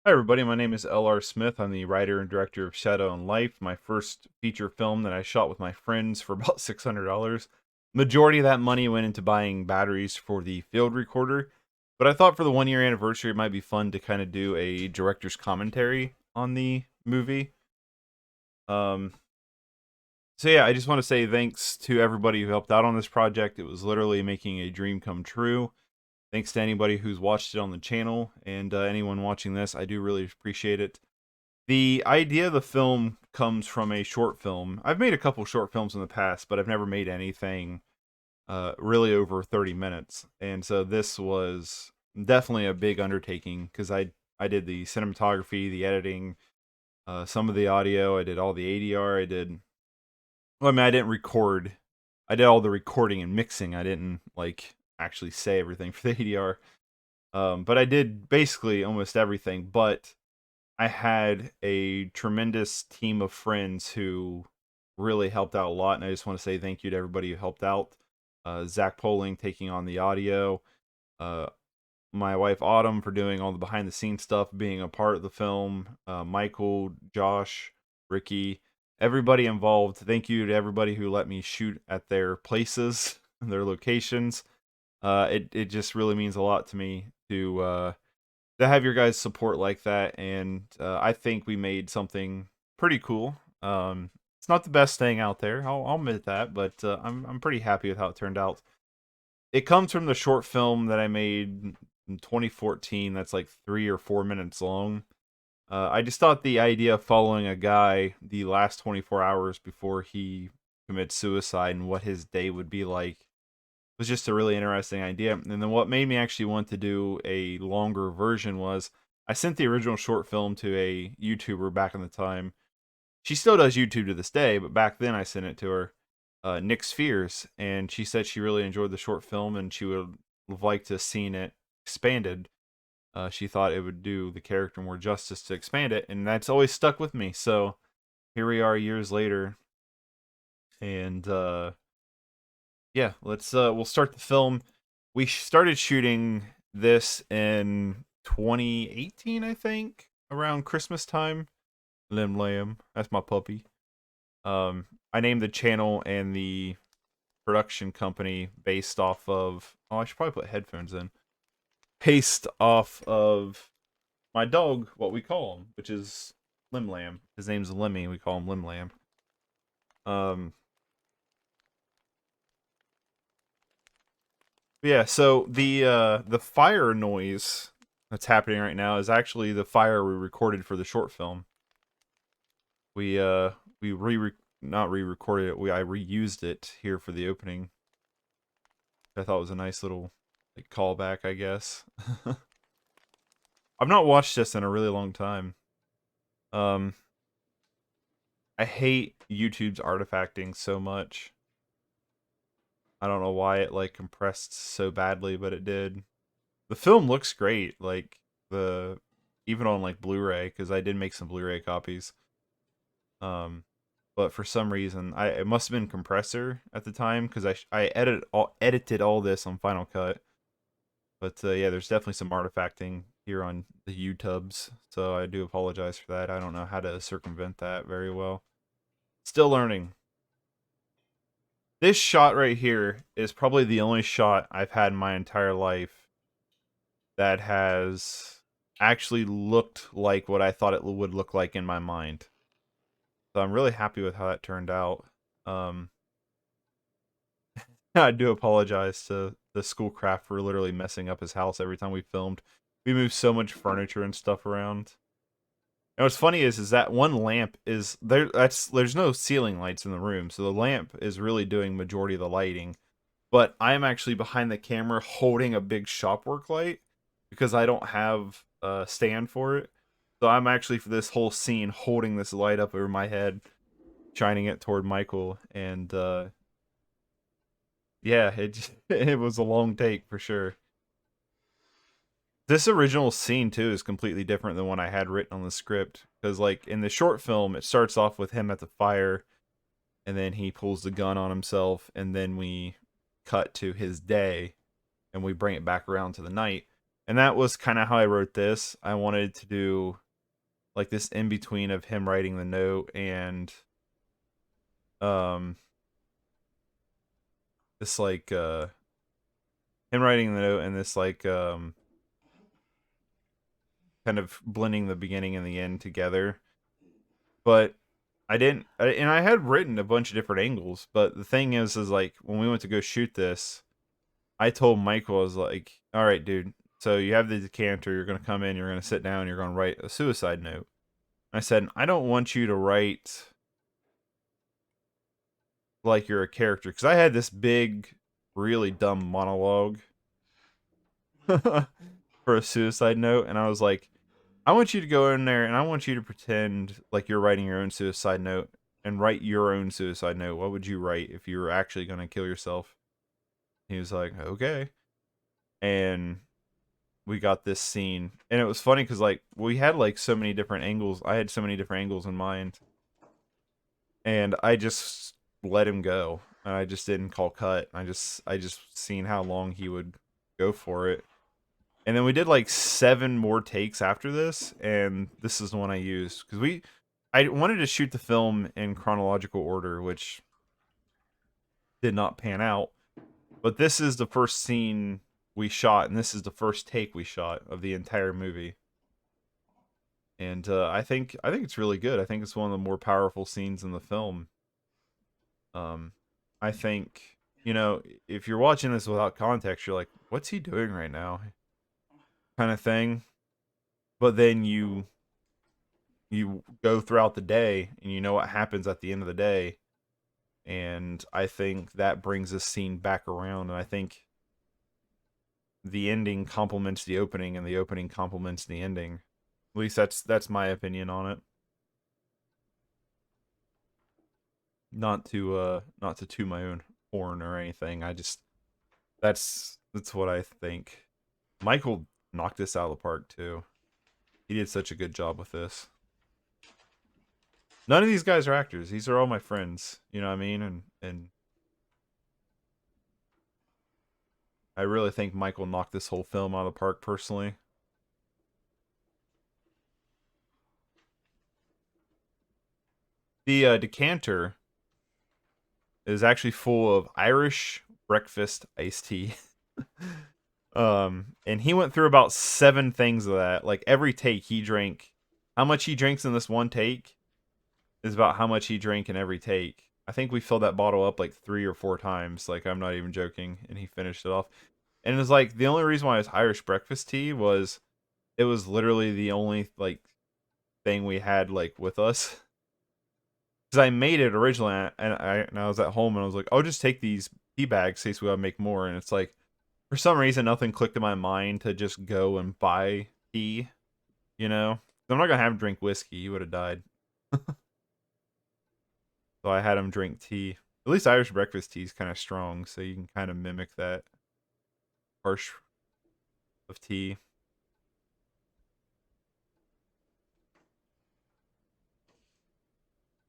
Hi, everybody. My name is L.R. Smith. I'm the writer and director of Shadow and Life, my first feature film that I shot with my friends for about $600. Majority of that money went into buying batteries for the field recorder, but I thought for the 1 year anniversary, it might be fun to kind of do a director's commentary on the movie. Um, so yeah, I just want to say thanks to everybody who helped out on this project. It was literally making a dream come true. Thanks to anybody who's watched it on the channel and anyone watching this. I do really appreciate it. The idea of the film comes from a short film. I've made a couple short films in the past, but I've never made anything really over 30 minutes. And so this was definitely a big undertaking because I did the cinematography, the editing, some of the audio. I did all the ADR. Well, I mean, I didn't record. I did all the recording and mixing. I didn't like actually say everything for the ADR. But I did basically almost everything. But I had a tremendous team of friends who really helped out a lot, and I just want to say thank you to everybody who helped out. Zach Poling taking on the audio, uh, my wife Autumn for doing all the behind the scenes stuff, being a part of the film, Michael, Josh, Ricky, everybody involved. Thank you to everybody who let me shoot at their places, their locations. It just really means a lot to me to have your guys' support like that, and I think we made something pretty cool. It's not the best thing out there, I'll admit that, but I'm pretty happy with how it turned out. It comes from the short film that I made in 2014. That's like 3 or 4 minutes long. I just thought the idea of following a guy the last 24 hours before he commits suicide and what his day would be like was just a really interesting idea. And then what made me actually want to do a longer version was I sent the original short film to a YouTuber back in the time. She still does YouTube to this day, but back then I sent it to her, Nick Spheres, and she said she really enjoyed the short film and she would have liked to have seen it expanded. She thought it would do the character more justice to expand it, and that's always stuck with me. So here we are years later, and yeah, we'll start the film. We started shooting this in 2018, I think, around Christmas time. Lim Lam, that's my puppy. I named the channel and the production company based off of. Oh, I should probably put headphones in. Based off of my dog, what we call him, which is Lim Lam. His name's Lemmy. We call him Lim Lam. Um, Yeah, so the fire noise that's happening right now is actually the fire we recorded for the short film. We re not re-recorded it. I reused it here for the opening. I thought it was a nice little like callback, I guess. I've not watched this in a really long time. Um I hate YouTube's artifacting so much. I don't know why it like compressed so badly, but it did. The film looks great, like the even on like Blu-ray because I did make some Blu-ray copies. Um, but for some reason, it must have been compressor at the time because I edited all this on Final Cut. But yeah, there's definitely some artifacting here on the YouTubes, so I do apologize for that. I don't know how to circumvent that very well. Still learning. This shot right here is probably the only shot I've had in my entire life that has actually looked like what I thought it would look like in my mind. So I'm really happy with how that turned out. Um, I do apologize to the Schoolcraft for literally messing up his house every time we filmed. We moved so much furniture and stuff around. And what's funny is that one lamp is there. There's no ceiling lights in the room, so the lamp is really doing majority of the lighting. But I'm actually behind the camera holding a big shopwork light because I don't have a stand for it. So I'm actually for this whole scene holding this light up over my head, shining it toward Michael, and yeah, it was a long take for sure. This original scene too is completely different than what I had written on the script because like in the short film it starts off with him at the fire and then he pulls the gun on himself and then we cut to his day and we bring it back around to the night. And that was kind of how I wrote this. I wanted to do like this in between of him writing the note and um this like him writing the note and this like kind of blending the beginning and the end together. But and I had written a bunch of different angles, but the thing is like when we went to go shoot this, I told Michael, I was like, all right, dude, so you have the decanter, you're going to come in, you're going to sit down, you're going to write a suicide note. I said, I don't want you to write like you're a character, because I had this big, really dumb monologue for a suicide note, and I was like, I want you to go in there and I want you to pretend like you're writing your own suicide note and write your own suicide note. What would you write if you were actually going to kill yourself? He was like, okay. And we got this scene. And it was funny because, like, we had, like, so many different angles. I had so many different angles in mind. And I just let him go. And I just didn't call cut. I just seen how long he would go for it. And then we did like 7 more takes after this, and this is the one I used because I wanted to shoot the film in chronological order, which did not pan out. But this is the first scene we shot, and this is the first take we shot of the entire movie. And I think it's really good. I think it's one of the more powerful scenes in the film. Um, I think if you're watching this without context, you're like, "What's he doing right now?" kind of thing. But then you go throughout the day and you know what happens at the end of the day, and I think that brings this scene back around, and I think the ending complements the opening and the opening complements the ending. At least that's my opinion on it. Not to toot my own horn or anything. I just that's what I think. Michael knocked this out of the park too. He did such a good job with this. None of these guys are actors. These are all my friends. You know what I mean? And I really think Michael knocked this whole film out of the park personally. The decanter is actually full of Irish breakfast iced tea. And he went through about 7 things of that. Like every take he drank, how much he drinks in this one take is about how much he drank in every take. I think we filled that bottle up like 3 or 4 times. Like I'm not even joking. And he finished it off. And it was like the only reason why it was Irish breakfast tea was it was literally the only like thing we had like with us. Because I made it originally, and I was at home and I was like, I'll just take these tea bags in case we gotta make more. And it's like, for some reason, nothing clicked in my mind to just go and buy tea. You know, I'm not gonna have him drink whiskey. He would have died. So I had him drink tea. At least Irish breakfast tea is kind of strong, so you can kind of mimic that harsh of tea.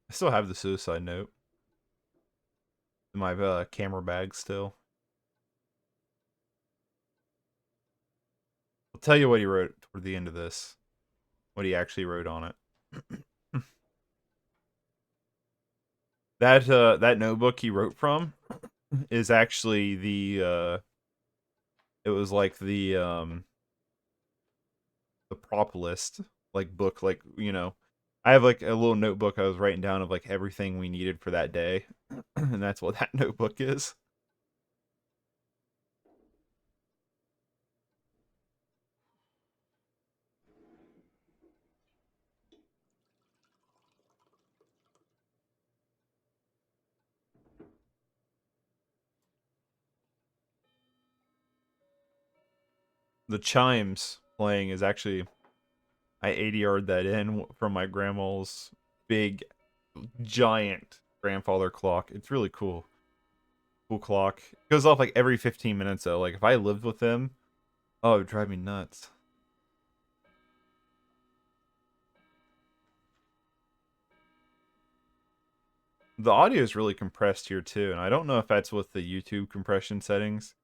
I still have the suicide note in my camera bag still. I'll tell you what he wrote toward the end of this. What he actually wrote on it. That notebook he wrote from is actually it was like the prop list like book, like I have like a little notebook I was writing down of like everything we needed for that day. And that's what that notebook is. The chimes playing is actually, I ADR'd that in from my grandma's big giant grandfather clock. It's really cool. Cool clock. It goes off like every 15 minutes though. Like if I lived with them, oh, it would drive me nuts. The audio is really compressed here too, and I don't know if that's with the YouTube compression settings,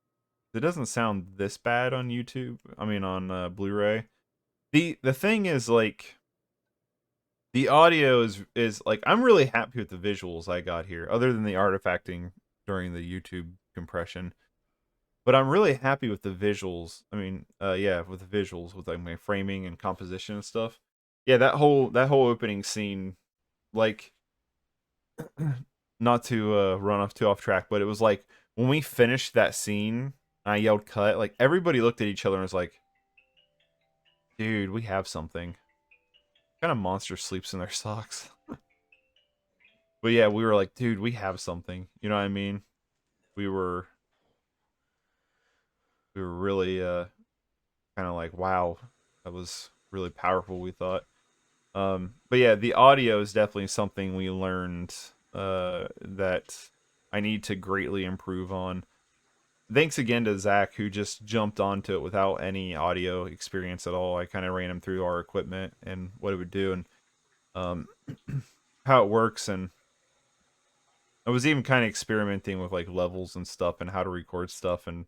It doesn't sound this bad on YouTube. I mean, on Blu-ray. The thing is, like, the audio is like, I'm really happy with the visuals I got here, other than the artifacting during the YouTube compression. But I'm really happy with the visuals. I mean, yeah, with the visuals, with like my framing and composition and stuff. Yeah, that whole opening scene, like, not to run off too off track, but it was like when we finished that scene, I yelled cut. Like everybody looked at each other and was like, "Dude, we have something." What kind of monster sleeps in their socks? But yeah, we were like, "Dude, we have something." You know what I mean? We were we were really kind of like, "Wow, that was really powerful." We thought. But yeah, the audio is definitely something we learned that I need to greatly improve on. Thanks again to Zach, who just jumped onto it without any audio experience at all. I kind of ran him through our equipment and what it would do and um, how it works. And I was even kind of experimenting with like levels and stuff and how to record stuff. And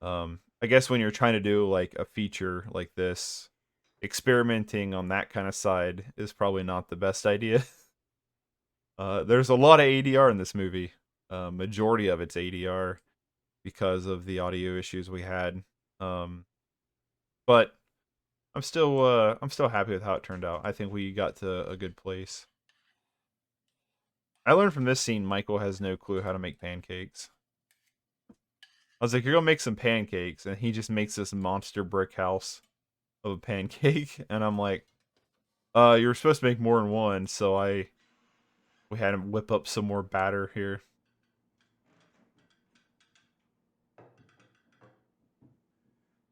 I guess when you're trying to do like a feature like this, experimenting on that kind of side is probably not the best idea. There's a lot of ADR in this movie. Majority of it's ADR because of the audio issues we had. Um, but I'm still happy with how it turned out. I think we got to a good place. I learned from this scene Michael has no clue how to make pancakes. I was like, "You're gonna make some pancakes," and he just makes this monster brick house of a pancake, and I'm like, "You were supposed to make more than one," so we had him whip up some more batter here.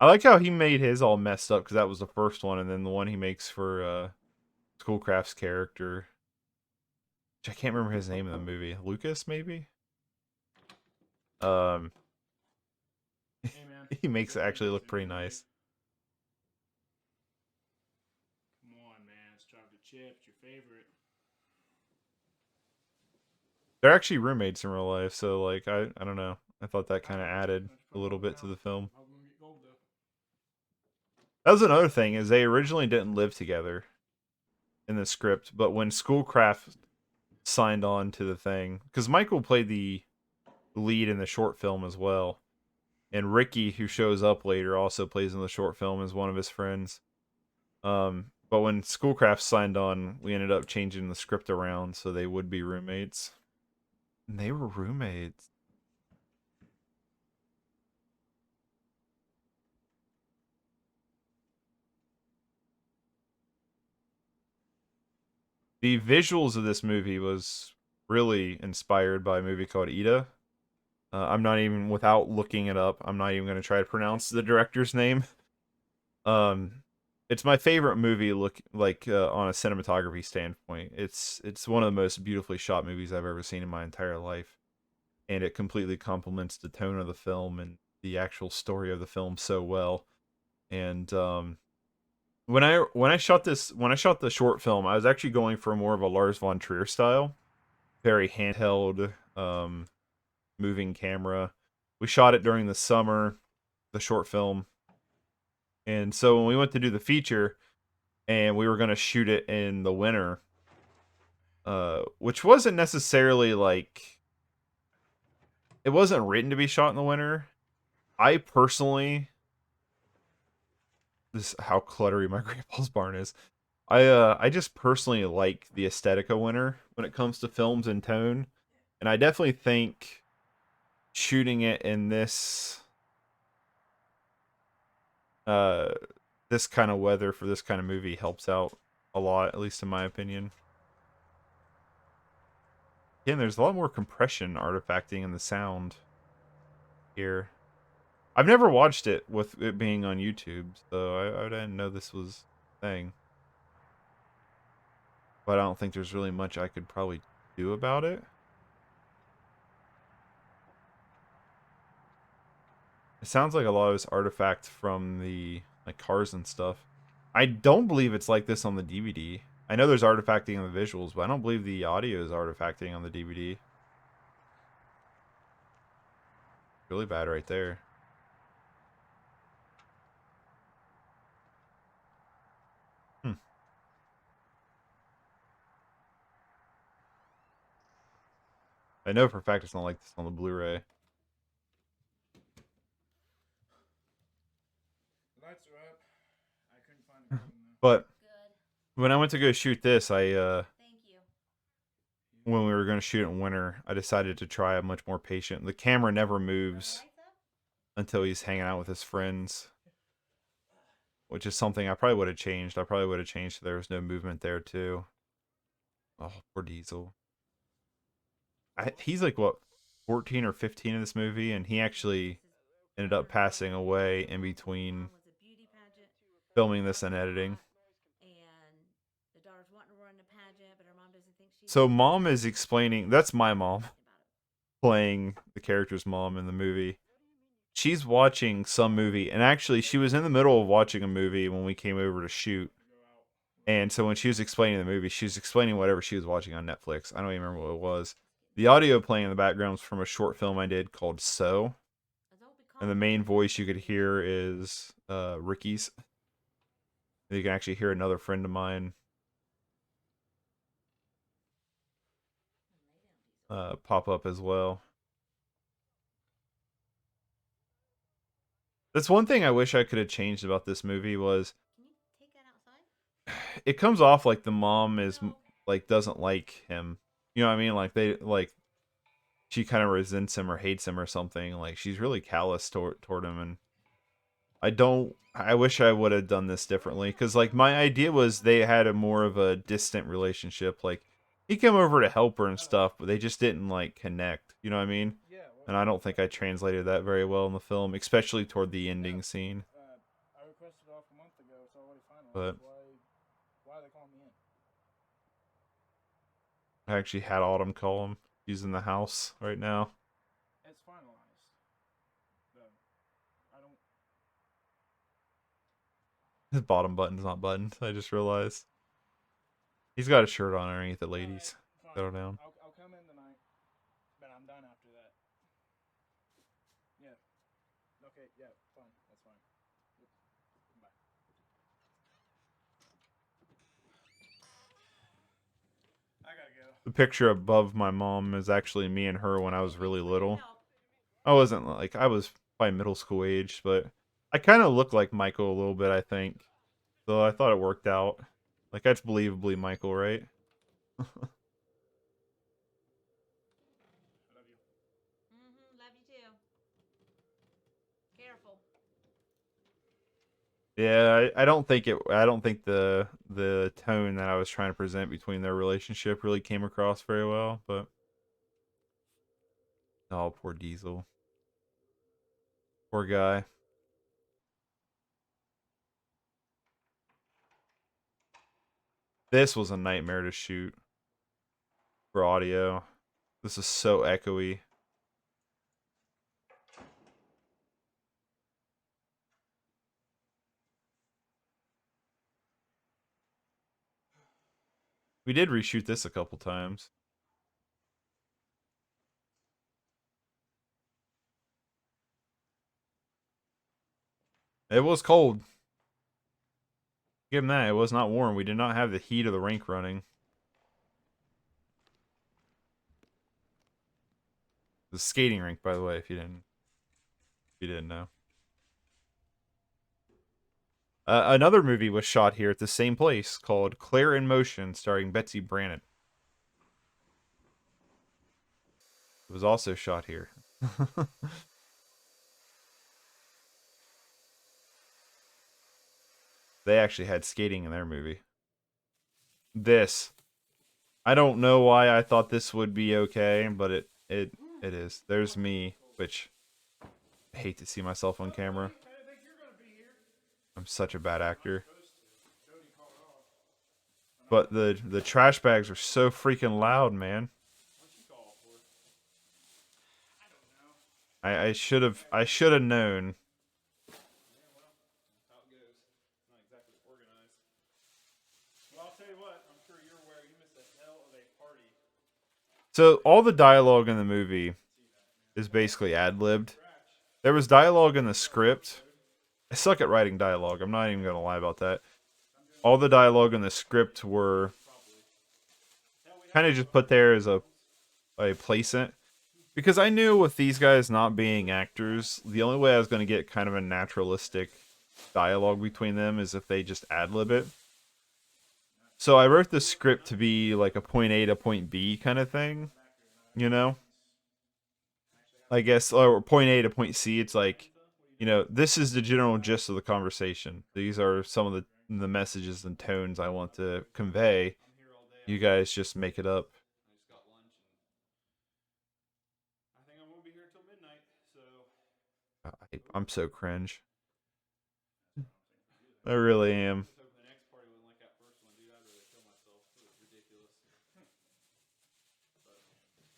I like how he made his all messed up because that was the first one, and then the one he makes for Schoolcraft's character, which I can't remember his name in the movie. Lucas, maybe. Um, Hey man, he makes what's it up, actually Lucas? look How you pretty doing, dude? nice. Come on, man. It's chocolate chips, your favorite. They're actually roommates in real life, so like I don't know. I thought that kind of Alright, added let's a put little helping bit to out. the film. Help them get gold though. That was another thing is they originally didn't live together in the script, but when Schoolcraft signed on to the thing, because Michael played the lead in the short film as well, and Ricky, who shows up later, also plays in the short film as one of his friends. But when Schoolcraft signed on, we ended up changing the script around so they would be roommates. And they were roommates. The visuals of this movie was really inspired by a movie called Ida. I'm not even, without looking it up, I'm not even going to try to pronounce the director's name. Um, it's my favorite movie. Look, like on a cinematography standpoint, it's one of the most beautifully shot movies I've ever seen in my entire life, and it completely complements the tone of the film and the actual story of the film so well. And when I shot the short film, I was actually going for more of a Lars von Trier style, very handheld, moving camera. We shot it during the summer, the short film, and so when we went to do the feature, and we were gonna shoot it in the winter, which wasn't necessarily like it wasn't written to be shot in the winter. I personally, this is how cluttery my grandpa's barn is. I just personally like the aesthetic of winter when it comes to films and tone, and I definitely think shooting it in uh this kind of weather for this kind of movie helps out a lot, at least in my opinion. Again, there's a lot more compression artifacting in the sound here. I've never watched it with it being on YouTube, so I didn't know this was a thing. But I don't think there's really much I could probably do about it. It sounds like a lot of it's artifact from the like cars and stuff. I don't believe it's like this on the DVD. I know there's artifacting on the visuals, but I don't believe the audio is artifacting on the DVD. Really bad right there. I know for a fact it's not like this on the Blu-ray. Lights are up. I couldn't find the button though. But Good. when I went to go shoot this, Thank you. when we were going to shoot it in winter, I decided to try a much more patient. The camera never Are the moves lights up? until he's hanging out with his friends, which is something I probably would have changed. I probably would have changed so there was no movement there too. Oh, poor Diesel. He's like, what, 14 or 15 in this movie, and he actually ended up passing away in between Was a beauty pageant, filming this and editing. and the daughter's wanting to run the pageant, but her mom doesn't think she's. So mom is explaining, that's my mom about it. playing the character's mom in the movie. She's watching some movie, and actually she was in the middle of watching a movie when we came over to shoot. And so when she was explaining the movie, she was explaining whatever she was watching on Netflix. I don't even remember what it was. The audio playing in the background was from a short film I did called So. And the main voice you could hear is Ricky's. You can actually hear another friend of mine pop up as well. That's one thing I wish I could have changed about this movie was Can you take that outside? it comes off like the mom is like doesn't like him. You know what I mean? Like she kind of resents him or hates him or something. Like she's really callous toward him, and I wish I would have done this differently, because like my idea was they had a more of a distant relationship. Like he came over to help her and stuff, but they just didn't like connect. You know what I mean? And I don't think I translated that very well in the film, especially toward the ending scene. I requested off a month ago. It's already finalized. But Why are they calling me in? I actually had Autumn call him. He's in the house right now. It's finalized. Though. I don't. His bottom button's not buttoned. I just realized. He's got a shirt on underneath the ladies. Fine. Settle down. I'll come in tonight, but I'm done after that. Yeah. Okay. Yeah. Fine. That's fine. Yep. Bye. I gotta go. The picture above my mom is actually me and her when I was really little. I wasn't like, I was probably middle school age, but I kind of look like Michael a little bit, I think. So I thought it worked out. Like, that's believably Michael, right? I love you. Love you too. Careful. Yeah, I don't think the tone that I was trying to present between their relationship really came across very well, but oh, poor Diesel. Poor guy. This was a nightmare to shoot for audio. This is so echoey. We did reshoot this a couple times. It was cold. Give him that. It was not warm. We did not have the heat of the rink running. The skating rink, by the way, if you didn't know. Another movie was shot here at the same place called Claire in Motion, starring Betsy Brandt. It was also shot here. They actually had skating in their movie. This. I don't know why I thought this would be okay, but it is. There's me, which I hate to see myself on camera. I'm such a bad actor. But the trash bags are so freaking loud, man. I should have known. Well, I'll tell you what. I'm sure you're aware you missed a hell of a party. So all the dialogue in the movie is basically ad-libbed. There was dialogue in the script. I suck at writing dialogue. I'm not even going to lie about that. All the dialogue in the script were kind of just put there as a place it. Because I knew with these guys not being actors, the only way I was going to get kind of a naturalistic dialogue between them is if they just ad-lib it. So I wrote the script to be like a point A to point B kind of thing, you know? I guess, or point A to point C, it's like, this is the general gist of the conversation. These are some of the messages and tones I want to convey. You guys just make it up. I think I'm gonna be here till midnight, so I'm so cringe. I really am. I was hoping the next party wasn't like that first one, dude. I'd really kill myself. It was ridiculous.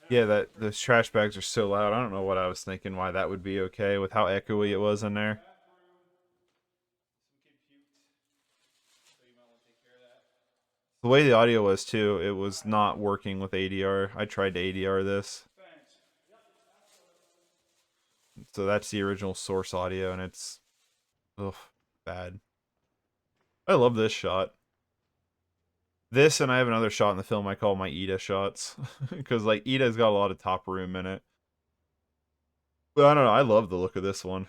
Yeah, those trash bags are so loud. I don't know what I was thinking, why that would be okay with how echoey it was in there. Some kid puked, so you might want to take care of that. The way the audio was too, it was not working with ADR. I tried to ADR this. Thanks. So that's the original source audio, and it's bad. I love this shot. This, and I have another shot in the film I call my Ida shots. Because, like, Ida's got a lot of top room in it. But I don't know, I love the look of this one.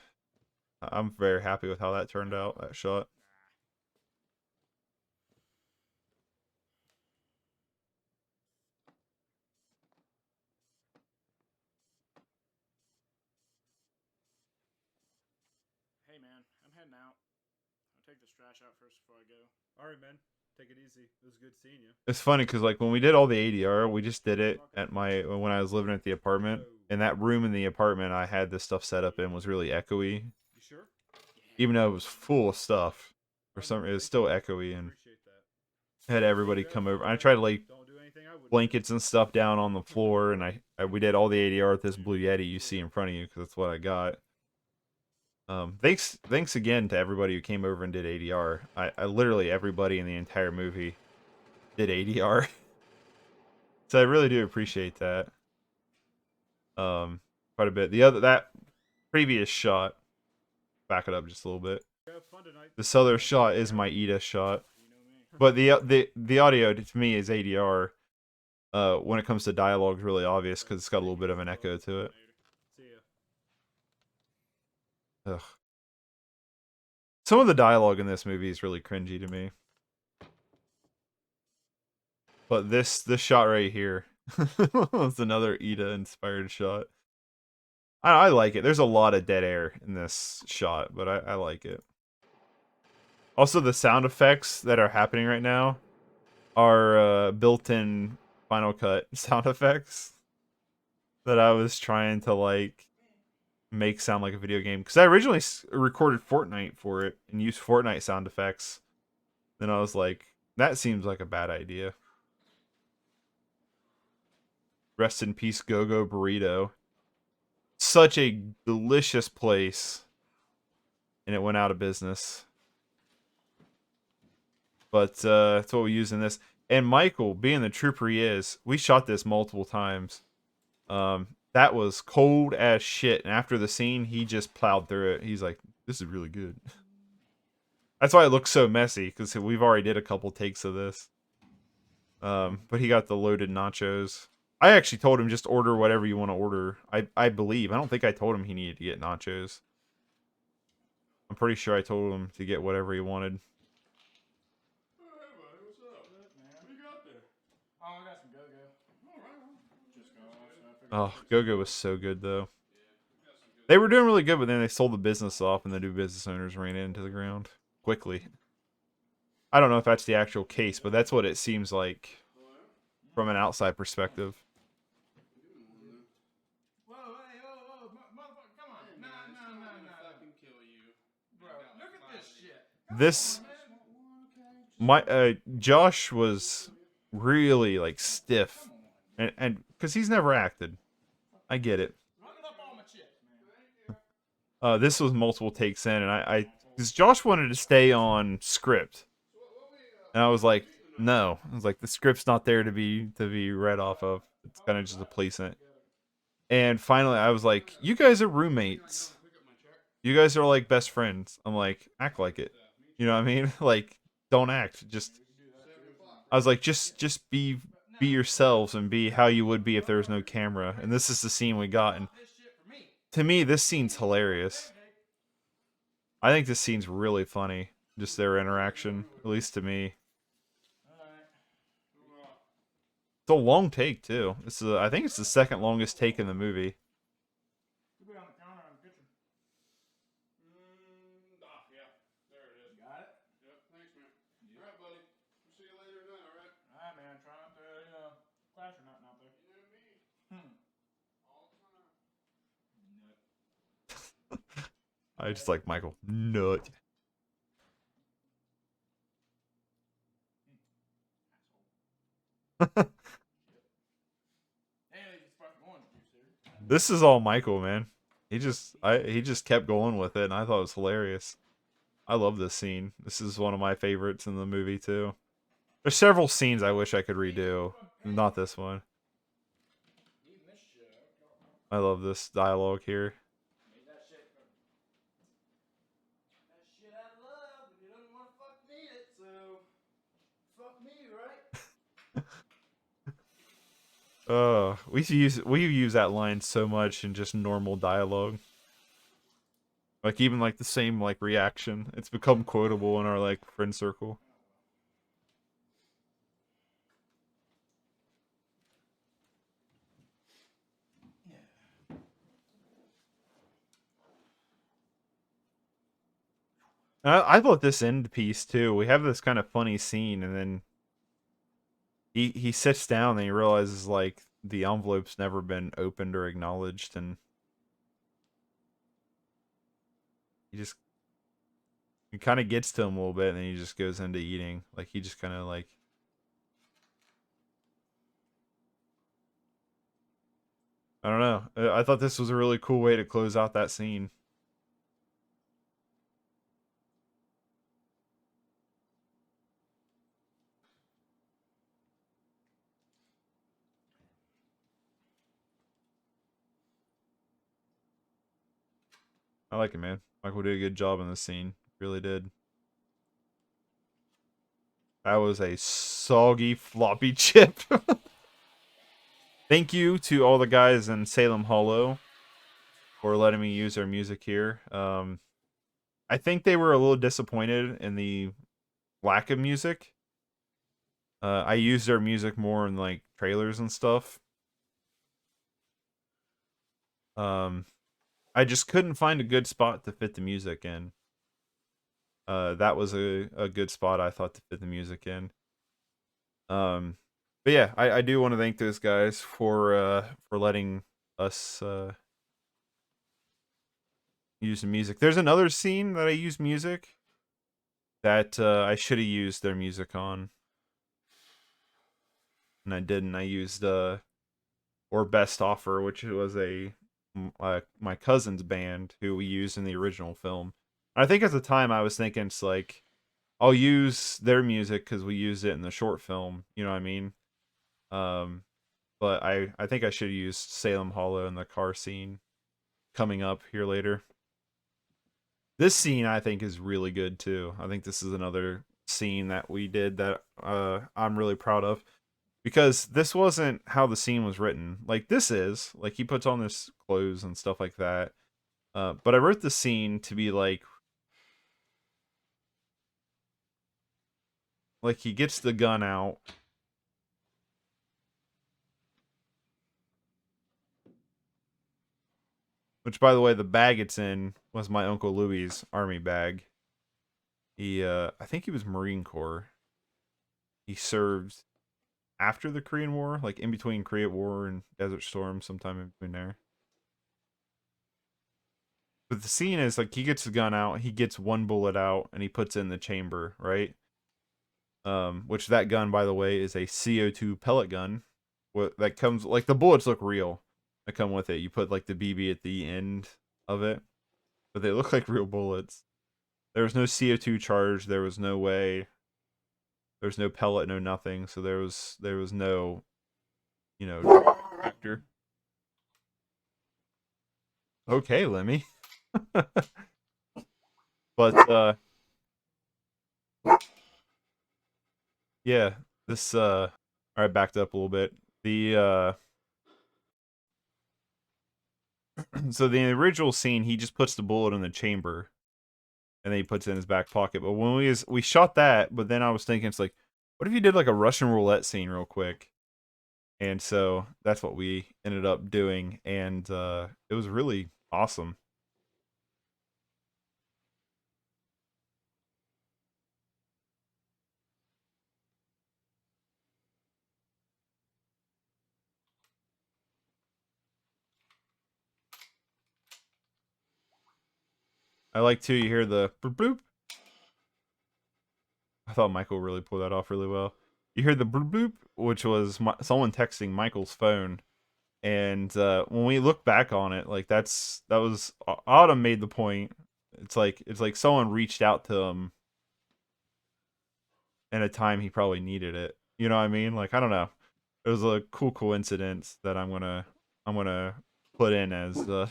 I'm very happy with how that turned out, that shot. Hey man, I'm heading out. I'll take this trash out first before I go. All right, man. Take it easy. It was good seeing you. It's funny, because, like, when we did all the ADR, we just did it at when I was living at the apartment. And that room in the apartment I had this stuff set up in was really echoey. You sure? Even though it was full of stuff. For some reason, it was still echoey, and Appreciate that. had everybody come over. I tried to, like, Don't do anything I wouldn't. blankets and stuff down on the floor, and we did all the ADR with this Blue Yeti you see in front of you, because that's what I got. Thanks again to everybody who came over and did ADR. I literally everybody in the entire movie did ADR. So I really do appreciate that. Quite a bit. That previous shot, back it up just a little bit. Have fun tonight. This other shot is my Ida shot. You know me. But the audio to me is ADR. When it comes to dialogue, is really obvious because it's got a little bit of an echo to it. See ya. Ugh. Some of the dialogue in this movie is really cringy to me. But this shot right here is another Ida inspired shot. I like it. There's a lot of dead air in this shot, but I like it. Also, the sound effects that are happening right now are built-in Final Cut sound effects that I was trying to, like, make sound like a video game. Because I originally recorded Fortnite for it and used Fortnite sound effects. Then I was like, that seems like a bad idea. Rest in peace, Go-Go Burrito. Such a delicious place. And it went out of business. But that's what we use in this. And Michael, being the trooper he is, we shot this multiple times. That was cold as shit. And after the scene, he just plowed through it. He's like, this is really good. That's why it looks so messy, because we've already did a couple takes of this. But he got the loaded nachos. I actually told him just order whatever you want to order. I believe. I don't think I told him he needed to get nachos. I'm pretty sure I told him to get whatever he wanted. Hey, buddy, what's up? Man. What you got there? Oh, I got some Go-Go. All right. Just go off. Oh, Go-Go was so good, though. They were doing really good, but then they sold the business off, and the new business owners ran it into the ground quickly. I don't know if that's the actual case, but that's what it seems like from an outside perspective. Whoa, hey, whoa, motherfucker, come on. No. Fucking kill you. Bro, look at this shit. This, Josh was really, like, stiff, and because he's never acted. I get it. Running up all my shit, man. This was multiple takes in, and because Josh wanted to stay on script, and I was like, no. I was like, the script's not there to be read off of. It's kind of just a placement. And finally, I was like, you guys are roommates. You guys are like best friends. I'm like, act like it. You know what I mean? Like, don't act. I was like, just be be yourselves and be how you would be if there was no camera. And this is the scene we got. And This shit for me. to me, this scene's hilarious. I think this scene's really funny. Just their interaction, at least to me. Alright. It's a long take too. I think it's the second longest take in the movie. Could be on the counter in the kitchen. Yeah. There it is. Got it? Yep. Thanks, man. Alright, buddy. We'll see you later tonight, alright? Alright, man. Try not to, clash or nothing out there. You know me. All the time. Nut. I just like Michael. Nut. This is all Michael, man. He just kept going with it, and I thought it was hilarious. I love this scene. This is one of my favorites in the movie too. There's several scenes I wish I could redo, not this one. I love this dialogue here. That shit out of love, but you don't want to fuck need it, so fuck me, right? We use that line so much in just normal dialogue. Like even like the same like reaction. It's become quotable in our like friend circle. I thought this end piece too. We have this kind of funny scene, and then he sits down and he realizes like the envelope's never been opened or acknowledged, and it kind of gets to him a little bit, and then he just goes into eating. Like he just kind of like. I don't know. I thought this was a really cool way to close out that scene. I like it, man. Michael did a good job in this scene. Really did. That was a soggy floppy chip. Thank you to all the guys in Salem Hollow for letting me use their music here. I think they were a little disappointed in the lack of music. I use their music more in like trailers and stuff. I just couldn't find a good spot to fit the music in. That was a good spot I thought to fit the music in. But yeah, I do want to thank those guys for letting us use the music. There's another scene that I use music that I should have used their music on, and I didn't. I used or Best Offer, which was my cousin's band who we used in the original film. I think at the time I was thinking it's like I'll use their music because we used it in the short film. You know what I mean? But I think I should use Salem Hollow in the car scene coming up here later. This scene I think is really good too. I think this is another scene that we did that I'm really proud of, because this wasn't how the scene was written. Like this is like he puts on this clothes and stuff like that. But I wrote the scene to be like he gets the gun out. Which, by the way, the bag it's in was my Uncle Louie's army bag. I think he was Marine Corps. He served after the Korean War, like in between Korea War and Desert Storm, sometime in between there. But the scene is like he gets the gun out, he gets one bullet out, and he puts it in the chamber, right? Which that gun, by the way, is a CO2 pellet gun. That comes like the bullets look real. That come with it. You put like the BB at the end of it, but they look like real bullets. There was no CO2 charge. There was no way. There was no pellet, no nothing. So there was no, factor. Okay, Lemmy. But yeah, this All right, backed up a little bit. The so the original scene, he just puts the bullet in the chamber, and then he puts it in his back pocket. But when we shot that, but then I was thinking, it's like, what if you did like a Russian roulette scene real quick? And so that's what we ended up doing, and it was really awesome. I like too. You hear the bloop bloop. I thought Michael really pulled that off really well. You hear the bloop bloop, which was someone texting Michael's phone. And when we look back on it, like that was Autumn made the point. It's like someone reached out to him in a time he probably needed it. You know what I mean? Like, I don't know. It was a cool coincidence that I'm gonna put in as it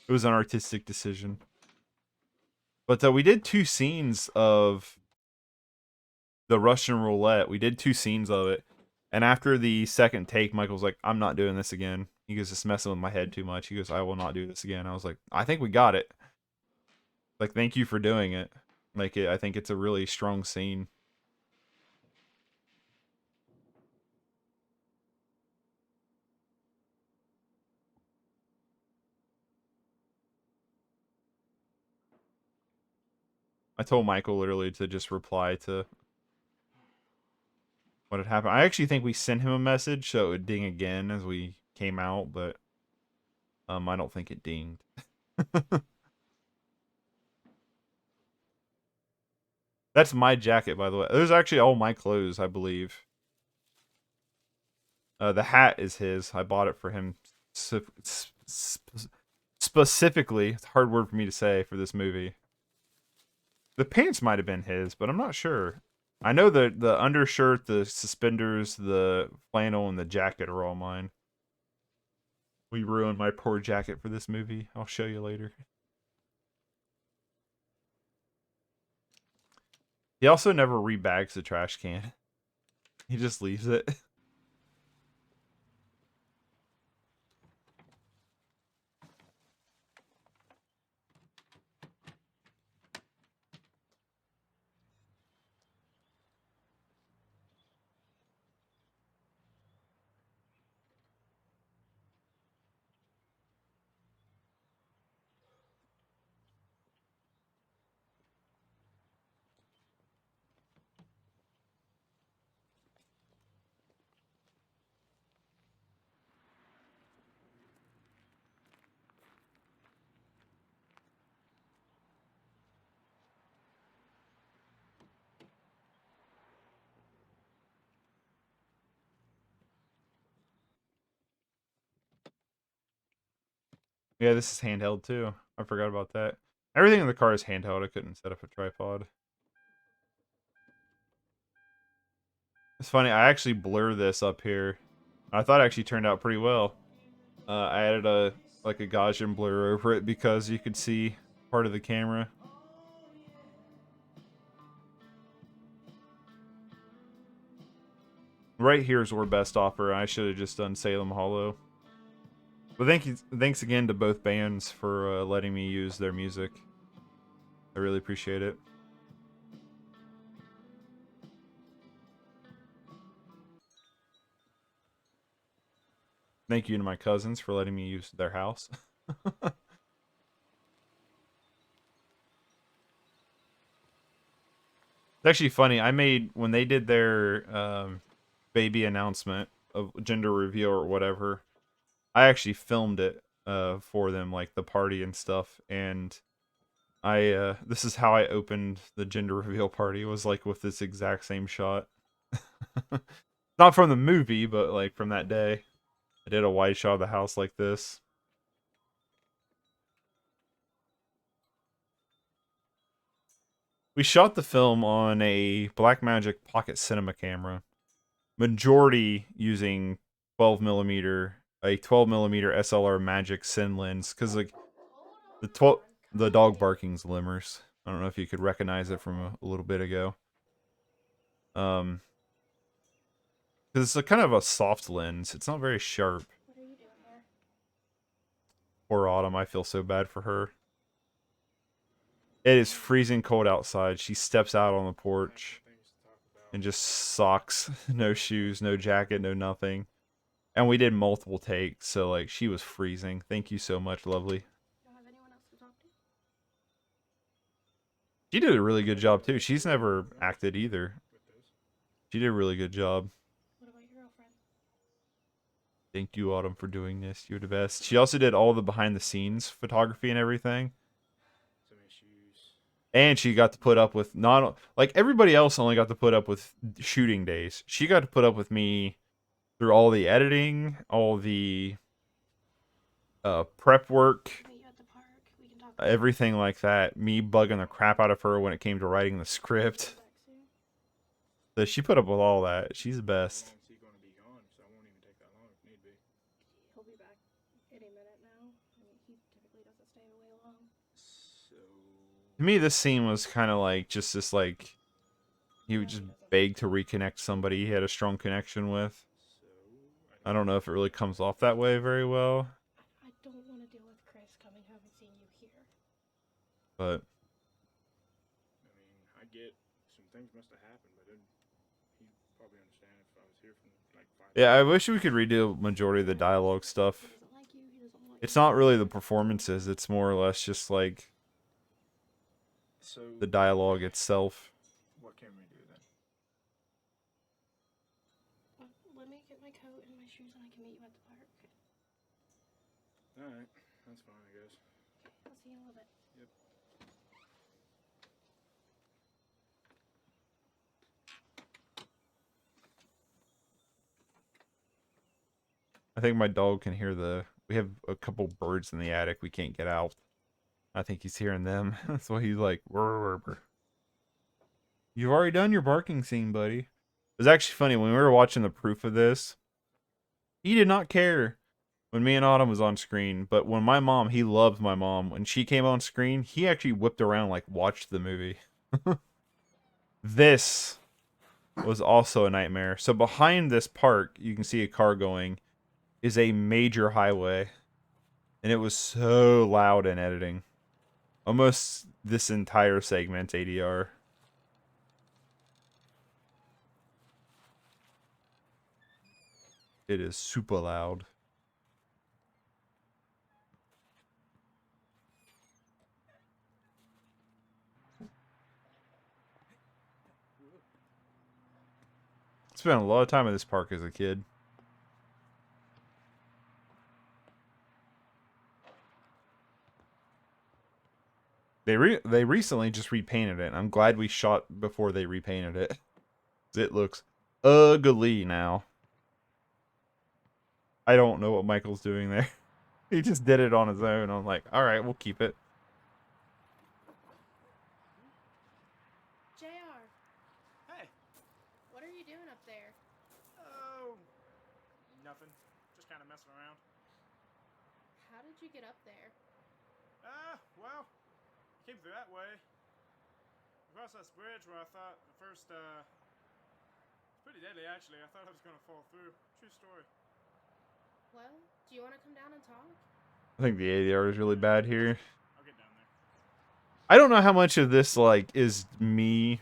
was an artistic decision. But we did 2 scenes of the Russian roulette. We did 2 scenes of it. And after the second take, Michael's like, I'm not doing this again. He goes, it's messing with my head too much. He goes, I will not do this again. I was like, I think we got it. Like, thank you for doing it. Like, I think it's a really strong scene. I told Michael literally to just reply to what had happened. I actually think we sent him a message so it would ding again as we came out, but I don't think it dinged. That's my jacket, by the way. There's actually all my clothes, I believe. The hat is his. I bought it for him specifically. It's a hard word for me to say for this movie. The pants might have been his, but I'm not sure. I know the undershirt, the suspenders, the flannel, and the jacket are all mine. We ruined my poor jacket for this movie. I'll show you later. He also never rebags the trash can. He just leaves it. Yeah, this is handheld too. I forgot about that. Everything in the car is handheld. I couldn't set up a tripod. It's funny. I actually blur this up here. I thought it actually turned out pretty well. I added a Gaussian blur over it because you could see part of the camera. Right here is where best offer. I should have just done Salem Hollow. But thanks again to both bands for letting me use their music. I really appreciate it. Thank you to my cousins for letting me use their house. It's actually funny. I made, when they did their baby announcement of gender reveal or whatever, I actually filmed it for them, like the party and stuff. And this is how I opened the gender reveal party, was like with this exact same shot. Not from the movie, but like from that day. I did a wide shot of the house like this. We shot the film on a Blackmagic Pocket Cinema camera. Majority using 12mm, a 12mm SLR Magic Cine lens, because like the dog barking's Limmers. I don't know if you could recognize it from a little bit ago. Because it's a kind of a soft lens. It's not very sharp. What are you doing here? Poor Autumn. I feel so bad for her. It is freezing cold outside. She steps out on the porch Things to talk about. and just socks, no shoes, no jacket, no nothing. And we did multiple takes, so like she was freezing. Thank you so much, lovely. You don't have anyone else to talk to? She did a really good job too. She's never acted either. With this. She did a really good job. What about your girlfriend? Thank you, Autumn, for doing this. You're the best. She also did all the behind the scenes photography and everything. Some issues. And she got to put up with not like everybody else only got to put up with shooting days. She got to put up with me through all the editing, all the prep work, Meet you at the park. We can talk. everything like that. Me bugging the crap out of her when it came to writing the script. Back soon. So she put up with all that. She's the best. How long's he gonna be gone? So I won't even take that long if need be. He'll be back any minute now. I mean, he typically doesn't stay away long. So. To me, this scene was kind of like just this like he would just beg to reconnect somebody he had a strong connection with. I don't know if it really comes off that way very well, I don't want to deal with Chris coming home and seeing you here. but I mean, I get some things must have happened, but he'd probably understand if I was here from like 5. yeah, I wish we could redo majority of the dialogue stuff. He doesn't like you. He doesn't want It's you. not really the performances, it's more or less just like So the dialogue itself. what can we do then? Let me get my coat and my shoes and I can meet you at the park. All right, that's fine, I guess. I'll see you in a little bit. Yep. I think my dog can hear we have a couple birds in the attic we can't get out. I think he's hearing them. That's why he's like, "Rrr, rrr, rrr." You've already done your barking scene, buddy. It was actually funny when we were watching the proof of this. He did not care when me and Autumn was on screen, but when my mom, he loved my mom. When she came on screen, he actually whipped around like watched the movie. This was also a nightmare. So behind this park, you can see a car going, is a major highway. And it was so loud in editing. Almost this entire segment ADR. It is super loud. Spent a lot of time at this park as a kid. They recently just repainted it. I'm glad we shot before they repainted it. It looks ugly now. I don't know what Michael's doing there. He just did it on his own. I'm like, all right, we'll keep it. JR, Hey. what are you doing up there? Oh. Nothing. Just kind of messing around. How did you get up there? Well, came through that way. Across this bridge where I thought the first, it's pretty deadly actually. I thought I was gonna fall through. True story. Well, do you want to come down and talk? I think the ADR is really bad here. I'll get down there. I don't know how much of this like is me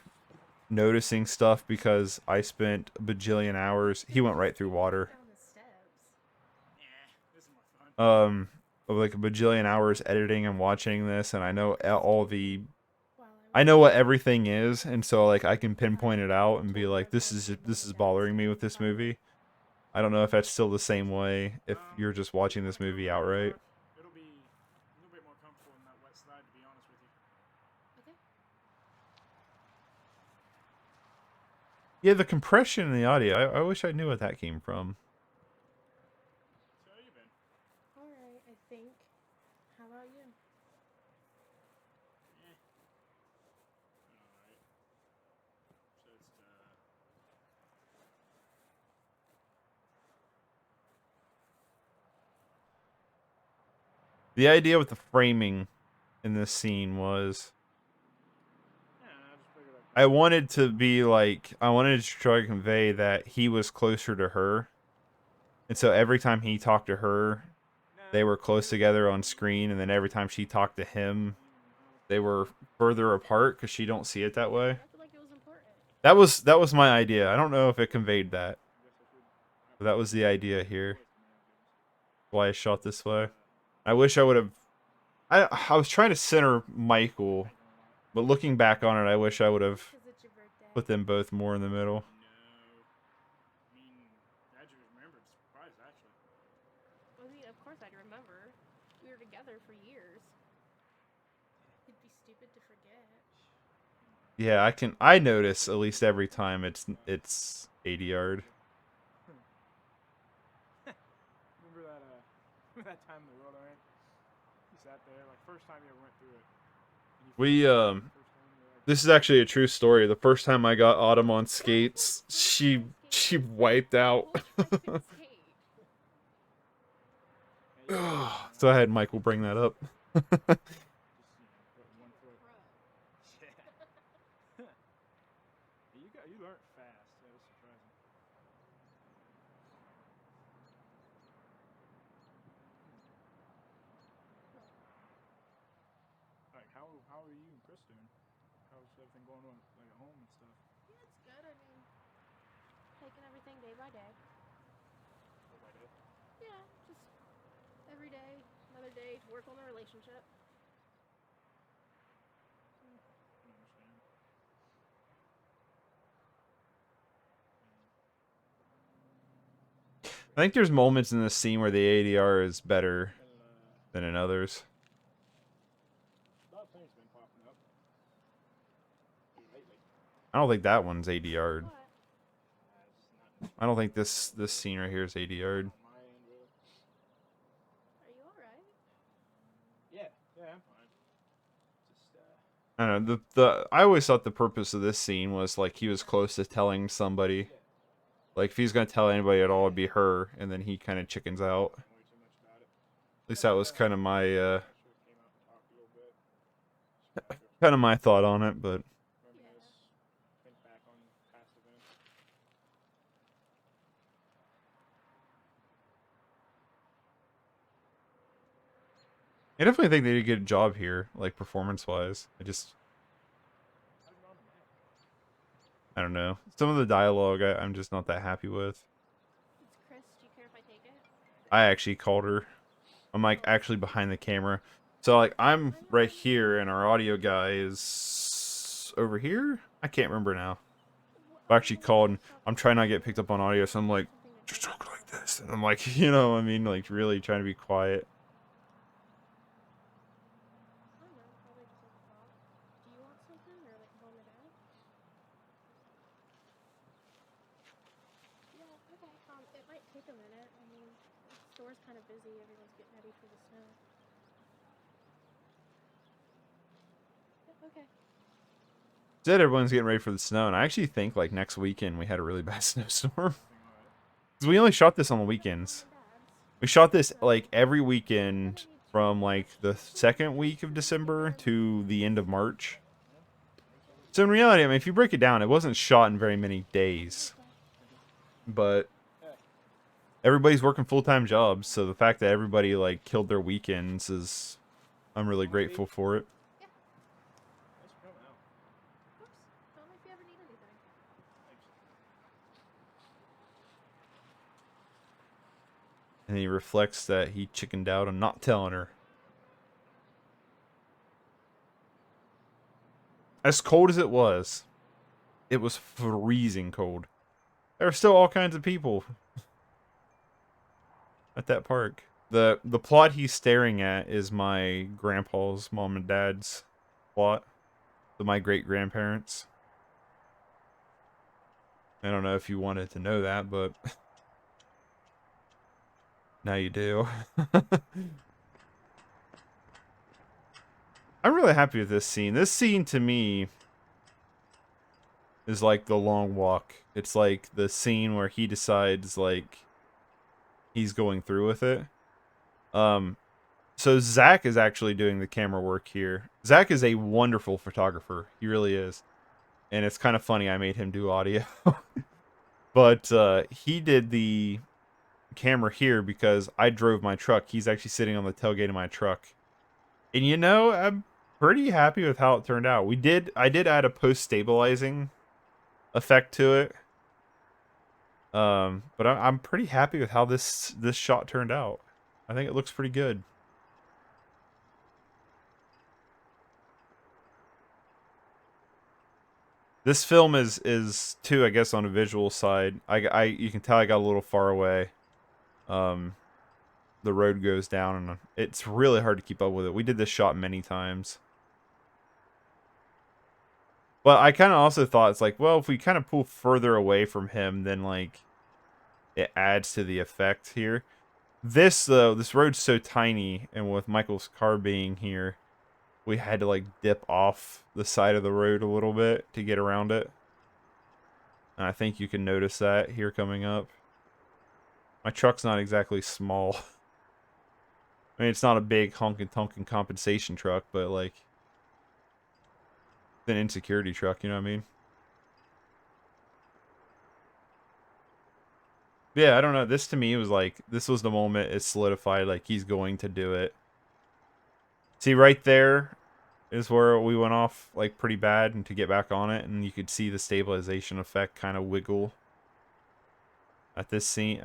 noticing stuff because I spent a bajillion hours. He went right through water. Down the steps. Yeah, this is more fun. Of like a bajillion hours editing and watching this, and I know all the While I know what everything is, and so like I can pinpoint it out and be like, this is bothering me with this movie. I don't know if that's still the same way if you're just watching this movie outright. It'll be a little bit more comfortable in that wet slide, to be honest with you. Okay. Yeah, the compression in the audio. I wish I knew what that came from. So how you been? All right, I think. How about you? Yeah. Alright. Just, The idea with the framing in this scene was yeah, I just figured I'd I wanted to be like, I wanted to try to convey that he was closer to her. And so every time he talked to her, they were close together on screen. And then every time she talked to him, they were further apart because she don't see it that way. I feel like it was important. That was my idea. I don't know if it conveyed that. But that was the idea here. Why I shot this way. I wish I would have... I was trying to center Michael. But looking back on it, I wish I would have 'Cause it's your birthday. put them both more in the middle. No. I mean, glad you remembered. Surprised, actually. I mean, of course I'd remember. We were together for years. It'd be stupid to forget. Yeah, I notice at least every time it's 80 yard. Remember that time the world ran? You sat there, like, first time you ever went through it. And you We first time you were like, this is actually a true story. The first time I got Autumn on skates, she wiped out. Well, I couldn't skate. hey, you So I had Michael bring that up. just, put one foot. Yeah. You learned fast. That was surprising. Like, how are you and Chris doing? How's everything going on, like, at home and stuff? Yeah, it's good. I mean, taking everything day by day. Yeah, just every day, another day to work on the relationship. I understand. I think there's moments in this scene where the ADR is better Well, than in others. a lot of things been popping up lately. I don't think that one's 80 yard. What? It's not I don't think this scene right here is 80 yard. on my end, really. Are you alright? Yeah, I'm fine. Just, I don't know. The I always thought the purpose of this scene was like he was close to telling somebody. Like if he's gonna tell anybody at all, it'd be her, and then he kind of chickens out. way too much about it. At least that was kind of my Should've came out and talked a little bit. Just kind of my thought on it. But reminisce, think back on past events. I definitely think they did a good job here, like performance wise. How's your mom and dad? I don't know. Some of the dialogue I'm just not that happy with. It's Chris. Do you care if I take it? I actually called her. I'm like actually behind the camera. So like I'm right here and our audio guy is over here? I can't remember now. I actually called and I'm trying not to get picked up on audio, so I'm like, just talk like this. And I'm like, you know, I mean like really trying to be quiet. I don't know. Probably just like a thought. Do you want something or like call my dad? Yeah, okay. It might take a minute. I mean, the store's kind of busy. Everyone's getting ready for the snow. Yeah, okay. Said everyone's getting ready for the snow, and I actually think like next weekend we had a really bad snowstorm. Everything alright? 'Cause we only shot this on the weekends. My dad's. We shot this like every weekend from like the second week of December to the end of March. So in reality, I mean, if you break it down, it wasn't shot in very many days. But everybody's working full-time jobs, so the fact that everybody like killed their weekends is, I'm really grateful for it. Thanks for coming out. Of course. Tell me if you ever need anything. Thanks. And he reflects that he chickened out on not telling her. As cold as it was freezing cold. There were still all kinds of people at that park. The plot he's staring at is my grandpa's mom and dad's plot. My great grandparents. I don't know if you wanted to know that, but now you do. I'm really happy with this scene. This scene to me is like the long walk. It's like the scene where he decides like he's going through with it. So Zach is actually doing the camera work here. Zach is a wonderful photographer. He really is. and it's kind of funny I made him do audio. But he did the camera here because I drove my truck. He's actually sitting on the tailgate of my truck. And you know, I'm pretty happy with how it turned out. I did add a post-stabilizing effect to it. But I'm pretty happy with how this shot turned out. I think it looks pretty good. This film is too, I guess, on a visual side. You can tell I got a little far away. The road goes down, and it's really hard to keep up with it. We did this shot many times. But I kind of also thought it's like, well, if we kind of pull further away from him, then like it adds to the effect here. This road's so tiny, and with Michael's car being here, we had to like dip off the side of the road a little bit to get around it. And I think you can notice that here coming up. My truck's not exactly small. I mean, it's not a big honkin' tonkin' compensation truck, but like an insecurity truck, you know what I mean? Yeah, I don't know. This to me was like, this was the moment it solidified, like he's going to do it. See, right there is where we went off like pretty bad, and to get back on it, and you could see the stabilization effect kind of wiggle at that scene,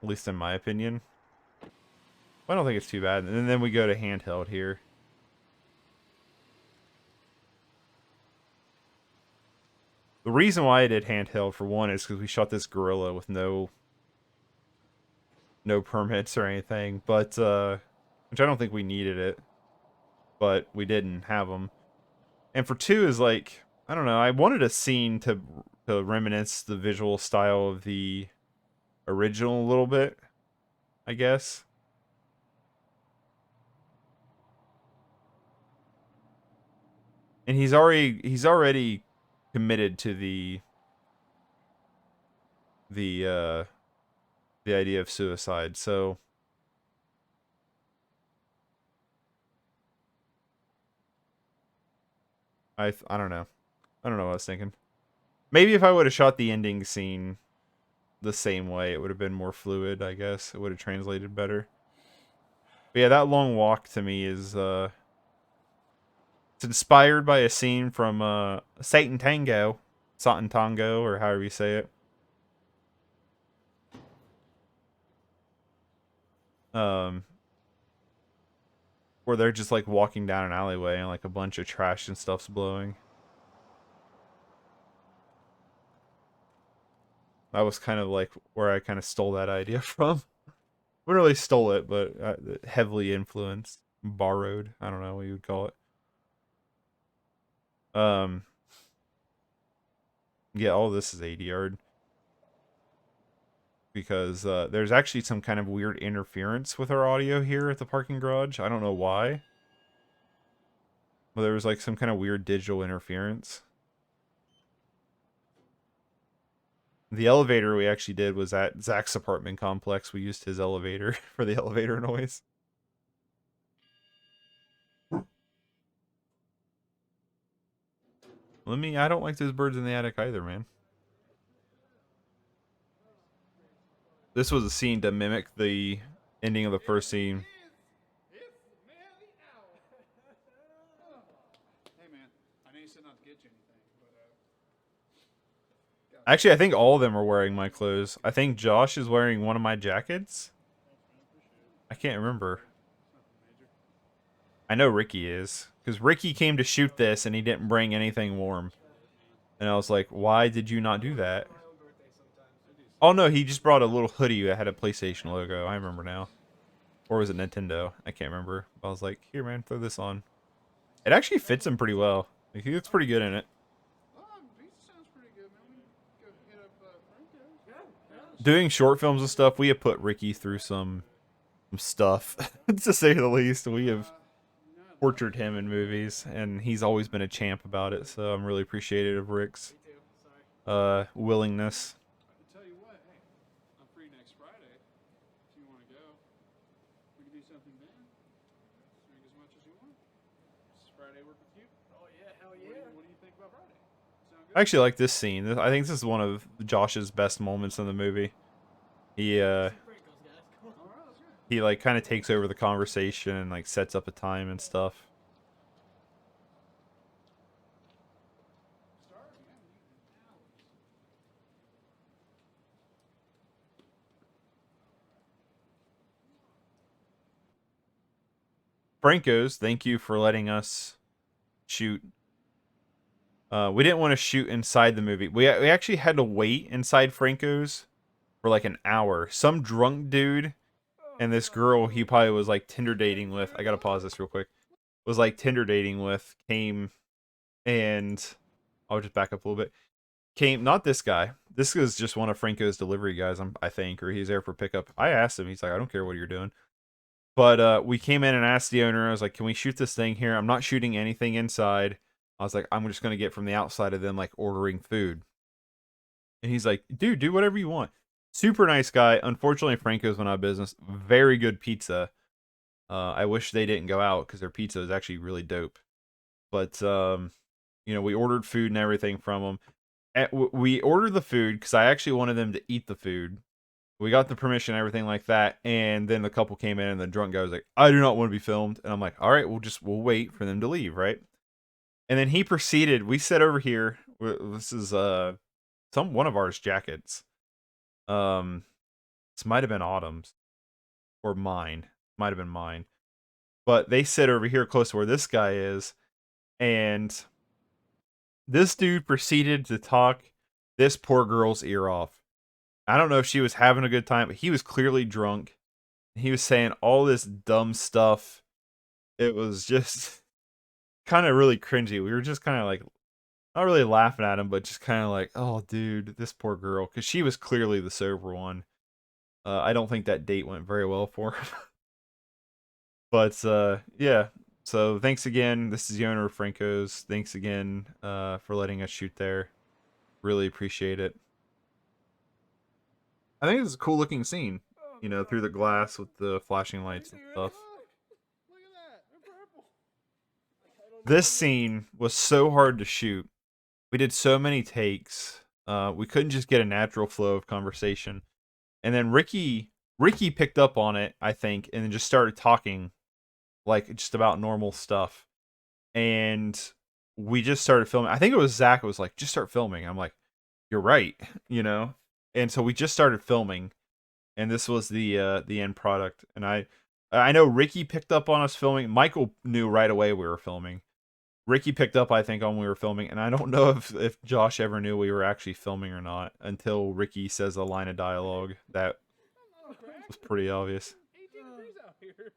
at least in my opinion. I don't think it's too bad. And then we go to handheld here. The reason why I did handheld, for one, is because we shot this gorilla with no permits or anything, but which I don't think we needed it, but we didn't have them. And for two is like, I don't know, I wanted a scene to reminisce the visual style of the original a little bit, I guess. And he's already committed to the idea of suicide, so I don't know. I don't know what I was thinking. Maybe if I would have shot the ending scene the same way, it would have been more fluid, I guess. It would have translated better. But yeah, that long walk to me is it's inspired by a scene from Satan Tango, Satan Tango, or however you say it. Where they're just like walking down an alleyway and like a bunch of trash and stuff's blowing. That was kind of like where I kind of stole that idea from. Wouldn't really stole it, but heavily influenced, borrowed. I don't know what you would call it. Yeah, all this is ADR'd. Because there's actually some kind of weird interference with our audio here at the parking garage. I don't know why. But there was like some kind of weird digital interference. The elevator we actually did was at Zach's apartment complex. We used his elevator for the elevator noise. I don't like those birds in the attic either, man. This was a scene to mimic the ending of the first scene. Hey man, I know you said not to get you anything, but Actually, I think all of them are wearing my clothes. I think Josh is wearing one of my jackets. I can't remember. I know Ricky is. Because Ricky came to shoot this and he didn't bring anything warm. And I was like, why did you not do that? Oh no, he just brought a little hoodie that had a PlayStation logo. I remember now. Or was it Nintendo? I can't remember. I was like, here man, throw this on. It actually fits him pretty well. Like, he looks pretty good in it. pizza sounds pretty good, man. We can go hit up Franco's. Doing short films and stuff, we have put Ricky through some stuff, to say the least. We have portrayed him in movies, and he's always been a champ about it, so I'm really appreciative of Rick's willingness. I tell you what, hey, I'm free next Friday. If you want to go, we can do something then. Drink as much as you want. Does Friday work with you? Oh yeah, hell yeah. What do you think about Friday? I actually like this scene. I think this is one of Josh's best moments in the movie. He he like kind of takes over the conversation and like sets up a time and stuff. Franco's, thank you for letting us shoot. We didn't want to shoot inside the movie. We actually had to wait inside Franco's for like an hour. Some drunk dude and this girl he probably was like Tinder dating with. I gotta pause this real quick. Was like Tinder dating with came and I'll just back up a little bit. Came not this guy. This is just one of Franco's delivery guys. I think, or he's there for pickup. I asked him. He's like, I don't care what you're doing. But we came in and asked the owner. I was like, can we shoot this thing here? I'm not shooting anything inside. I was like, I'm just gonna get from the outside of them like ordering food. And he's like, dude, do whatever you want. Super nice guy. Unfortunately, Franco's went out of business. Very good pizza. I wish they didn't go out because their pizza is actually really dope. But you know, we ordered food and everything from them. We ordered the food because I actually wanted them to eat the food. We got the permission and everything like that. And then the couple came in and the drunk guy was like, I do not want to be filmed. And I'm like, all right, we'll wait for them to leave, right? And then he proceeded. We sat over here. This is one of ours jackets. This might have been Autumn's or mine. Might have been mine. But they sit over here close to where this guy is, and this dude proceeded to talk this poor girl's ear off. I don't know if she was having a good time, but he was clearly drunk. He was saying all this dumb stuff. It was just kind of really cringy. We were just kind of like, not really laughing at him, but just kind of like, oh, dude, this poor girl. Because she was clearly the sober one. I don't think that date went very well for him. But, yeah. So, thanks again. This is the owner of Franco's. Thanks again for letting us shoot there. Really appreciate it. I think it's a cool looking scene. You know, through the glass with the flashing lights and stuff. Look at that. They're purple. This scene was so hard to shoot. We did so many takes. We couldn't just get a natural flow of conversation. And then Ricky picked up on it, I think, and then just started talking like just about normal stuff. And we just started filming. I think it was Zach who was like, just start filming. I'm like, you're right, you know? And so we just started filming, and this was the end product. And I know Ricky picked up on us filming. Michael knew right away we were filming. Ricky picked up, I think, on we were filming, and I don't know if Josh ever knew we were actually filming or not until Ricky says a line of dialogue that was pretty obvious. 18 degrees out here.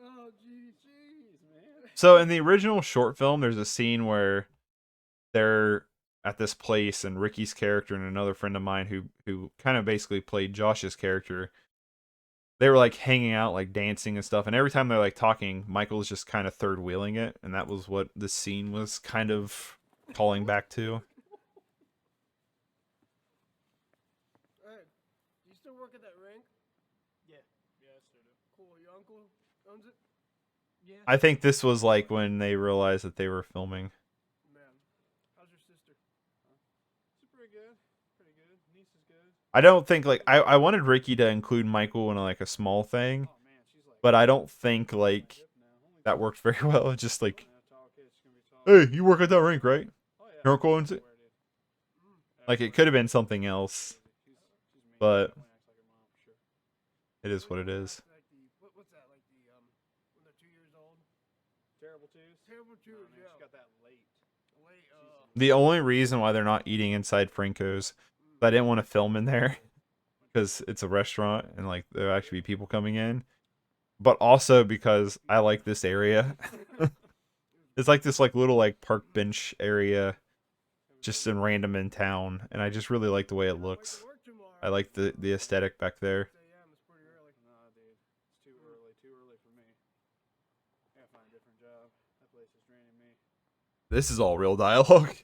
Oh, jeez, man. So in the original short film, there's a scene where they're at this place, and Ricky's character and another friend of mine who kind of basically played Josh's character, they were like hanging out, like dancing and stuff. And every time they're like talking, Michael's just kind of third wheeling it, and that was what this scene was kind of calling back to. Hey, you still work at that rink? Yeah. Yeah, I still do. Cool. Your uncle owns it? Yeah. I think this was like when they realized that they were filming. Man, how's your sister? She's pretty good. Pretty good. Niece is good. I don't think like I wanted Ricky to include Michael in like a small thing, Oh, man, she's like... but I don't think like that worked very well. It's just like, Tall kid, she's gonna be tall. hey, you work at that rink, right? Oh, yeah. Your uncle owns it. Like it could have been something else, but it is what it is. Like the, what's that? Like the when they're 2 years old. Terrible twos. Terrible twos. Yeah. She got that late. Late. The only reason why they're not eating inside Franco's, I didn't want to film in there because it's a restaurant and like there'll actually be people coming in, but also because I like this area. It's like this like little like park bench area, just in random in town, and I just really like the way it looks. I like the aesthetic back there. It's pretty early. Nah, dude. It's too early. Too early for me. I gotta find a different job. That place is draining me. This is all real dialogue.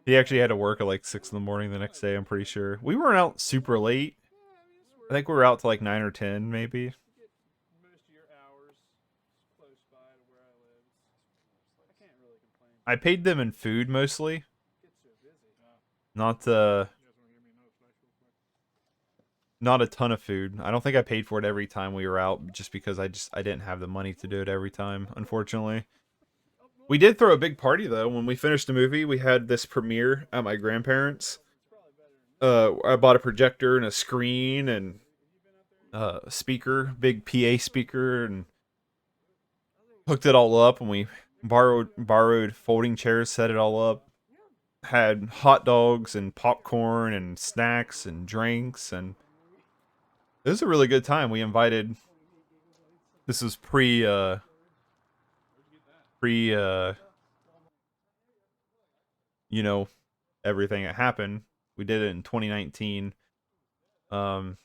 He actually had to work at like 6 in the morning the next day, I'm pretty sure. We weren't out super late. I think we were out to like 9 or 10, maybe. Get most of your hours close by to where I live. I can't really complain. I paid them in food mostly. Get so busy. Not You guys want to give me another flash real quick? not a ton of food. I don't think I paid for it every time we were out, just because I didn't have the money to do it every time, unfortunately. We did throw a big party though. When we finished the movie, we had this premiere at my grandparents'. I bought a projector and a screen and speaker, big PA speaker, and hooked it all up. And we borrowed folding chairs, set it all up. Had hot dogs and popcorn and snacks and drinks, and it was a really good time. We invited. This was pre you know, everything that happened. We did it in 2019. It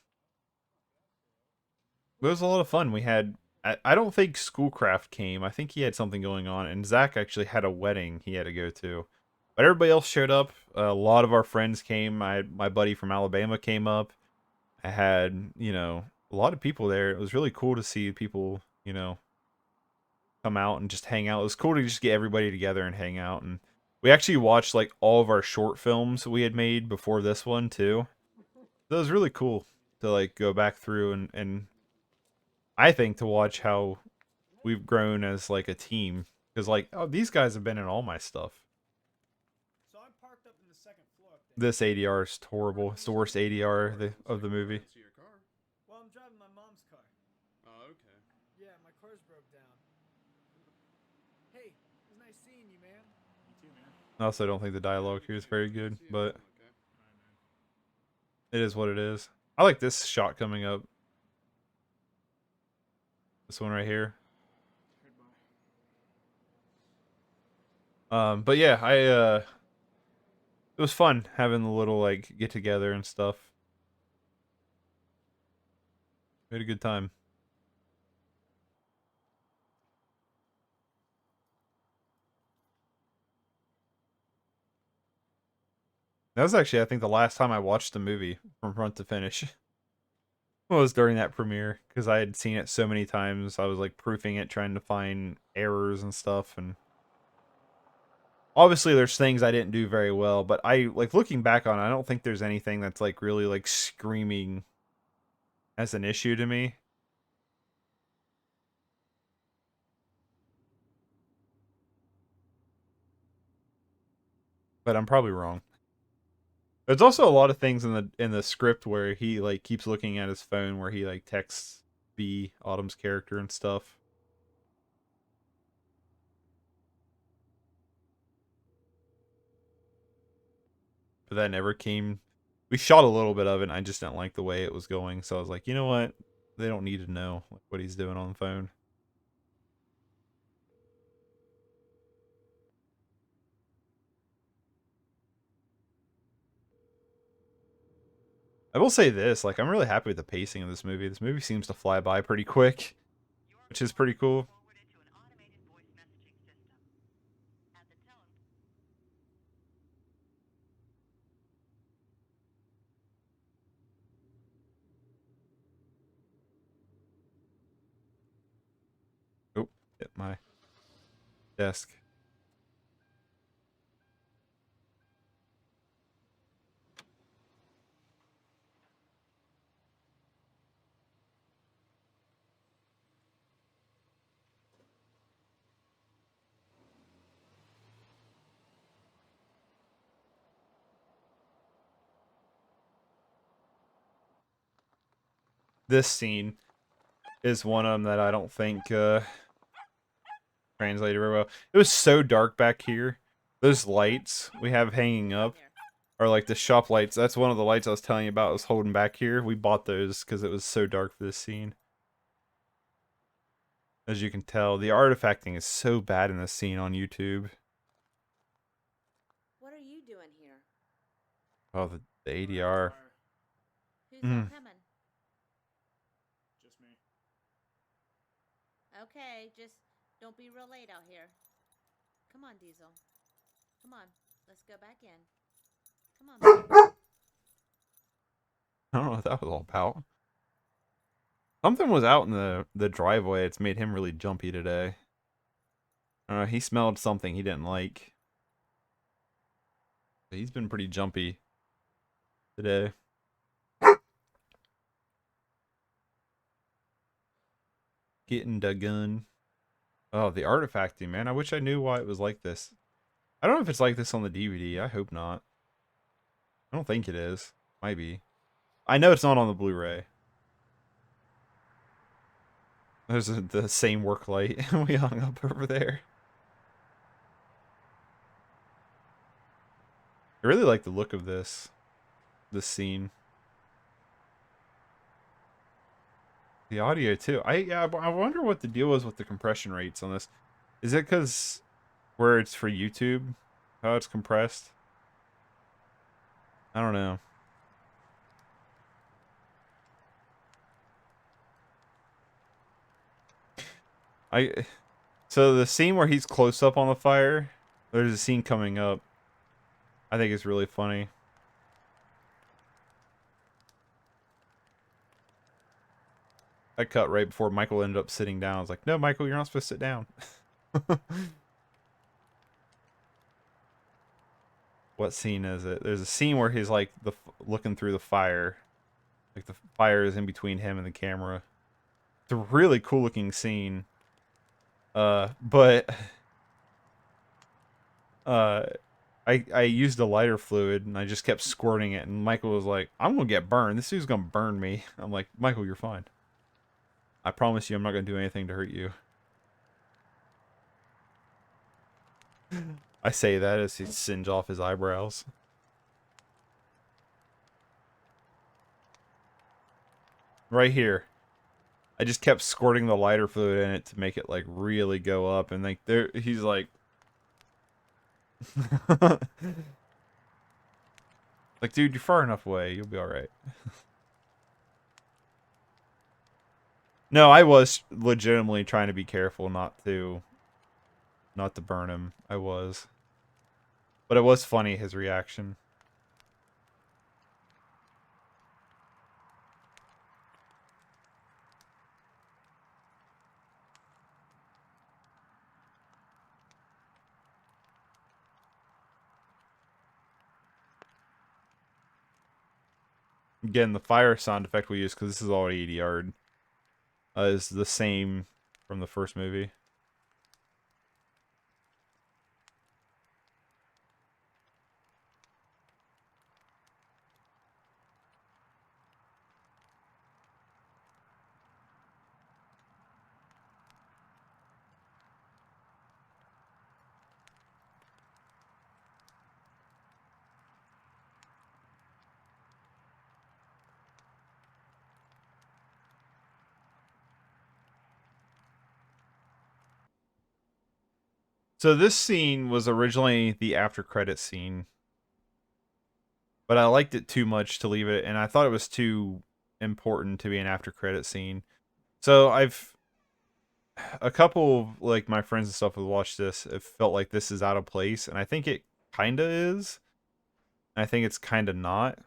was a lot of fun. We had. I don't think Schoolcraft came. I think he had something going on, and Zach actually had a wedding he had to go to. But everybody else showed up. A lot of our friends came. My buddy from Alabama came up. I had, a lot of people there. It was really cool to see people, come out and just hang out. It was cool to just get everybody together and hang out. And we actually watched like all of our short films we had made before this one too. So it was really cool to like go back through and I think to watch how we've grown as like a team. Because like, oh, these guys have been in all my stuff. So I'm parked up in the second floor up there. This ADR is horrible. It's the worst ADR of the movie. To your car. Well, I'm driving my mom's car. Oh, okay. Yeah, my car's broke down. Hey, it was nice seeing you, man. You too, man. I also don't think the dialogue here is very good, but Okay. it is what it is. I like this shot coming up. This one right here. Goodbye. But yeah, it was fun having the little like get together and stuff. We had a good time. That was actually, I think, the last time I watched the movie from front to finish. Was during that premiere, because I had seen it so many times. I was like proofing it, trying to find errors and stuff, and obviously there's things I didn't do very well, but I like looking back on it, I don't think there's anything that's like really like screaming as an issue to me. But I'm probably wrong. There's also a lot of things in the script where he like keeps looking at his phone, where he like texts B, Autumn's character, and stuff. But that never came. We shot a little bit of it, and I just didn't like the way it was going, so I was like, you know what? They don't need to know what he's doing on the phone. I will say this, like, I'm really happy with the pacing of this movie. This movie seems to fly by pretty quick, which is pretty cool. Oh, hit my desk. This scene is one of them that I don't think translated very well. It was so dark back here. Those lights we have hanging up are like the shop lights. That's one of the lights I was telling you about. I was holding back here. We bought those because it was so dark for this scene. As you can tell, the artifacting is so bad in this scene on YouTube. What are you doing here? Oh, the ADR. Who's all Mm. coming? Just me. Okay, just don't be real late out here. Come on, Diesel. Come on, let's go back in. Come on. baby. I don't know what that was all about. Something was out in the driveway. It's made him really jumpy today. I don't know, he smelled something he didn't like. He's been pretty jumpy today. Getting the gun. Oh, the artifacting, man. I wish I knew why it was like this. I don't know if it's like this on the DVD. I hope not. I don't think it is. Might be. I know it's not on the Blu-ray. There's the same work light we hung up over there. I really like the look of this scene. The audio too. I wonder what the deal is with the compression rates on this. Is it because where it's for YouTube, how it's compressed? I don't know. So the scene where he's close up on the fire, there's a scene coming up. I think it's really funny. I cut right before Michael ended up sitting down. I was like, no, Michael, you're not supposed to sit down. What scene is it? There's a scene where he's like looking through the fire. Like the fire is in between him and the camera. It's a really cool looking scene. But I used a lighter fluid and I just kept squirting it, and Michael was like, I'm gonna get burned. This dude's gonna burn me. I'm like, Michael, you're fine. I promise you I'm not gonna do anything to hurt you. I say that as he singe off his eyebrows. Right here. I just kept squirting the lighter fluid in it to make it like really go up, and like there he's like like, dude, you're far enough away, you'll be alright. No, I was legitimately trying to be careful not to burn him. I was. But it was funny, his reaction. Again, the fire sound effect we use, because this is already ADR'd, is the same from the first movie. So this scene was originally the after credit scene, but I liked it too much to leave it, and I thought it was too important to be an after credit scene. So a couple of like my friends and stuff who watched this, it felt like this is out of place, and I think it kinda is. I think it's kinda not.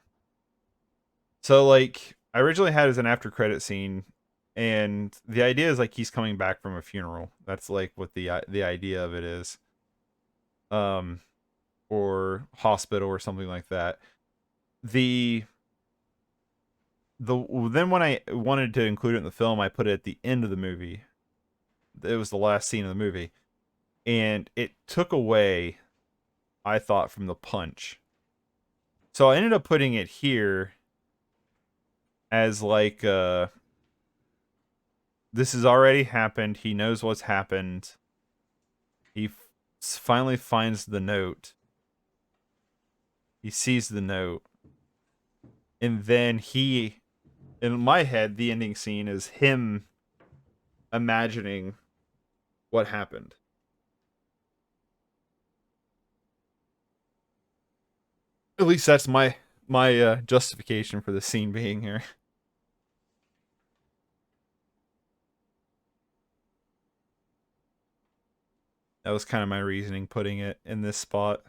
So like I originally had it as an after credit scene, and the idea is like he's coming back from a funeral. That's like what the idea of it is. Or hospital or something like that. The then when I wanted to include it in the film, I put it at the end of the movie. It was the last scene of the movie, and it took away, I thought, from the punch. So I ended up putting it here as like this has already happened. He knows what's happened. He finally finds the note. He sees the note. And then in my head, the ending scene is him imagining what happened. At least that's my justification for the scene being here. That was kind of my reasoning putting it in this spot.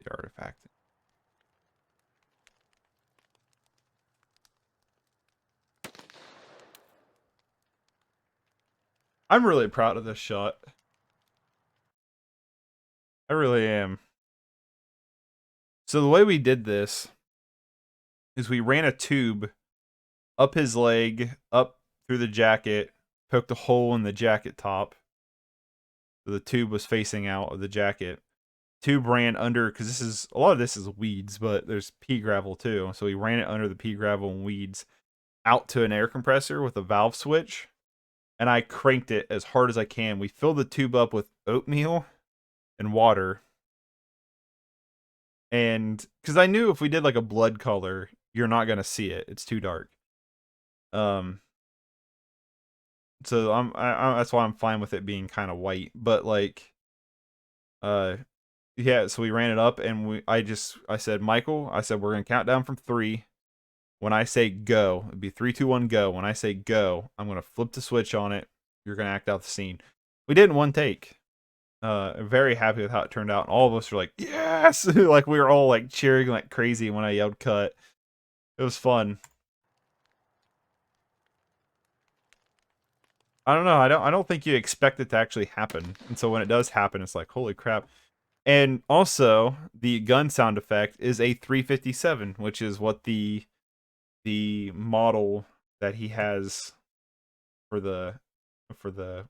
The artifact. I'm really proud of this shot. I really am. So the way we did this is we ran a tube up his leg, up through the jacket, poked a hole in the jacket top. So the tube was facing out of the jacket. Tube ran under, because a lot of this is weeds, but there's pea gravel too. So we ran it under the pea gravel and weeds out to an air compressor with a valve switch. And I cranked it as hard as I can. We filled the tube up with oatmeal and water. And because I knew if we did like a blood color, you're not going to see it. It's too dark. So that's why I'm fine with it being kind of white. But like, yeah, so we ran it up and I said, Michael, I said, we're going to count down from 3. When I say go, it'd be 3, 2, 1, go. When I say go, I'm going to flip the switch on it. You're going to act out the scene. We did in one take. Very happy with how it turned out. And all of us were like, yes! Like we were all like cheering like crazy when I yelled cut. It was fun. I don't know. I don't think you expect it to actually happen. And so when it does happen, it's like, holy crap. And also, the gun sound effect is a 357, which is what the model that he has for the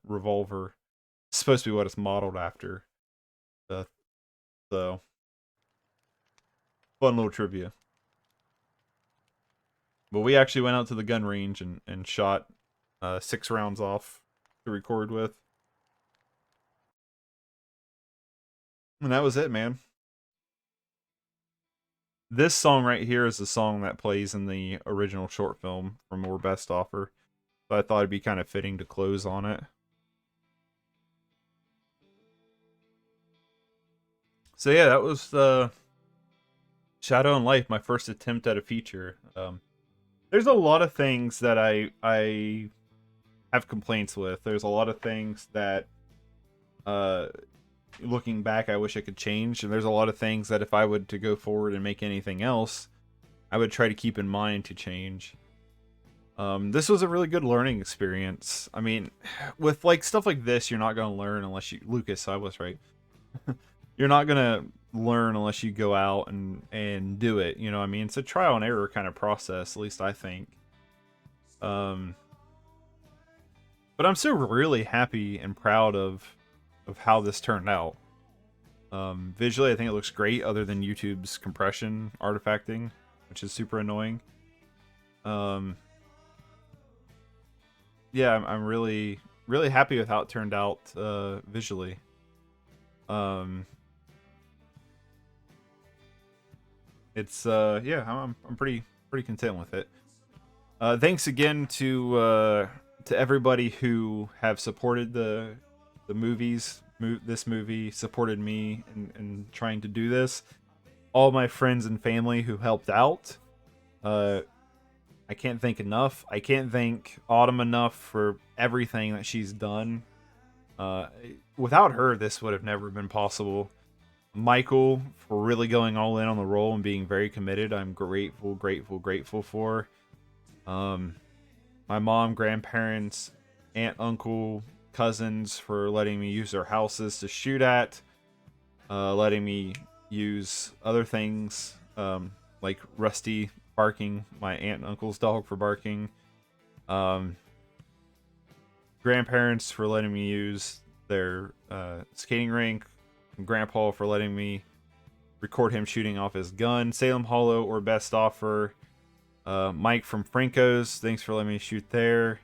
revolver is supposed to be what it's modeled after. So fun little trivia. But we actually went out to the gun range and shot 6 rounds off to record with. And that was it, man. This song right here is the song that plays in the original short film from Or Best Offer. So I thought it'd be kind of fitting to close on it. So yeah, that was Shadow and Life, my first attempt at a feature. There's a lot of things that I have complaints with. There's a lot of things that looking back I wish I could change, and there's a lot of things that if I would to go forward and make anything else, I would try to keep in mind to change. This was a really good learning experience. I mean, with like stuff like this, you're not going to learn unless you... Lucas, I was right. You're not going to learn unless you go out and do it, you know what I mean? It's a trial and error kind of process, at least I think. But I'm still really happy and proud of how this turned out. Visually, I think it looks great, other than YouTube's compression artifacting, which is super annoying. Yeah, I'm really happy with how it turned out visually. It's yeah, I'm pretty content with it. Thanks again to everybody who have supported the movies. This movie supported me in trying to do this. All my friends and family who helped out. I can't thank enough. I can't thank Autumn enough for everything that she's done. Without her, this would have never been possible. Michael for really going all in on the role and being very committed. I'm grateful for. My mom, grandparents, aunt, uncle, cousins for letting me use their houses to shoot at. Letting me use other things like Rusty barking, my aunt and uncle's dog for barking. Grandparents for letting me use their skating rink. Grandpa for letting me record him shooting off his gun. Salem Hollow or Best Offer. Mike from Franco's, thanks for letting me shoot there.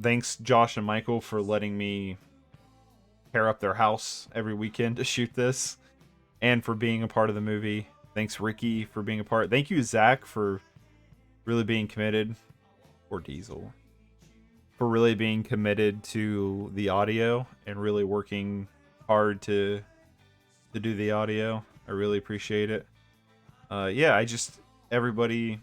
Thanks Josh and Michael for letting me tear up their house every weekend to shoot this, and for being a part of the movie. Thanks Ricky for being a part. Thank you Zach for really being committed, or Diesel, for really being committed to the audio and really working hard to do the audio. I really appreciate it. Yeah, everybody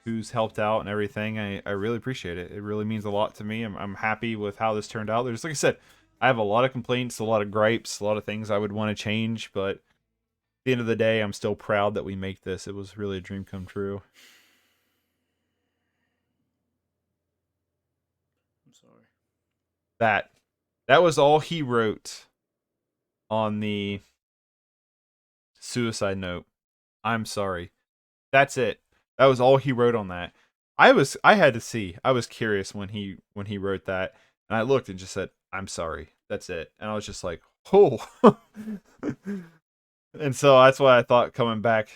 who's helped out and everything, I really appreciate it. It really means a lot to me. I'm happy with how this turned out. There's, like I said, I have a lot of complaints, a lot of gripes, a lot of things I would want to change, but the end of the day, I'm still proud that we make this. It was really a dream come true. I'm sorry. That was all he wrote on the suicide note. I'm sorry. That's it. That was all he wrote on that. I was curious when he wrote that, and I looked and just said, "I'm sorry." That's it. And I was just like, "Oh." And so that's why I thought coming back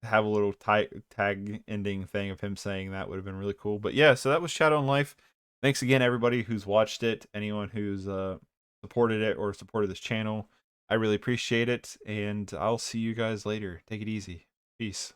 to have a little tag ending thing of him saying that would have been really cool. But yeah, so that was Shadow and Life. Thanks again, everybody who's watched it, anyone who's supported it or supported this channel. I really appreciate it, and I'll see you guys later. Take it easy. Peace.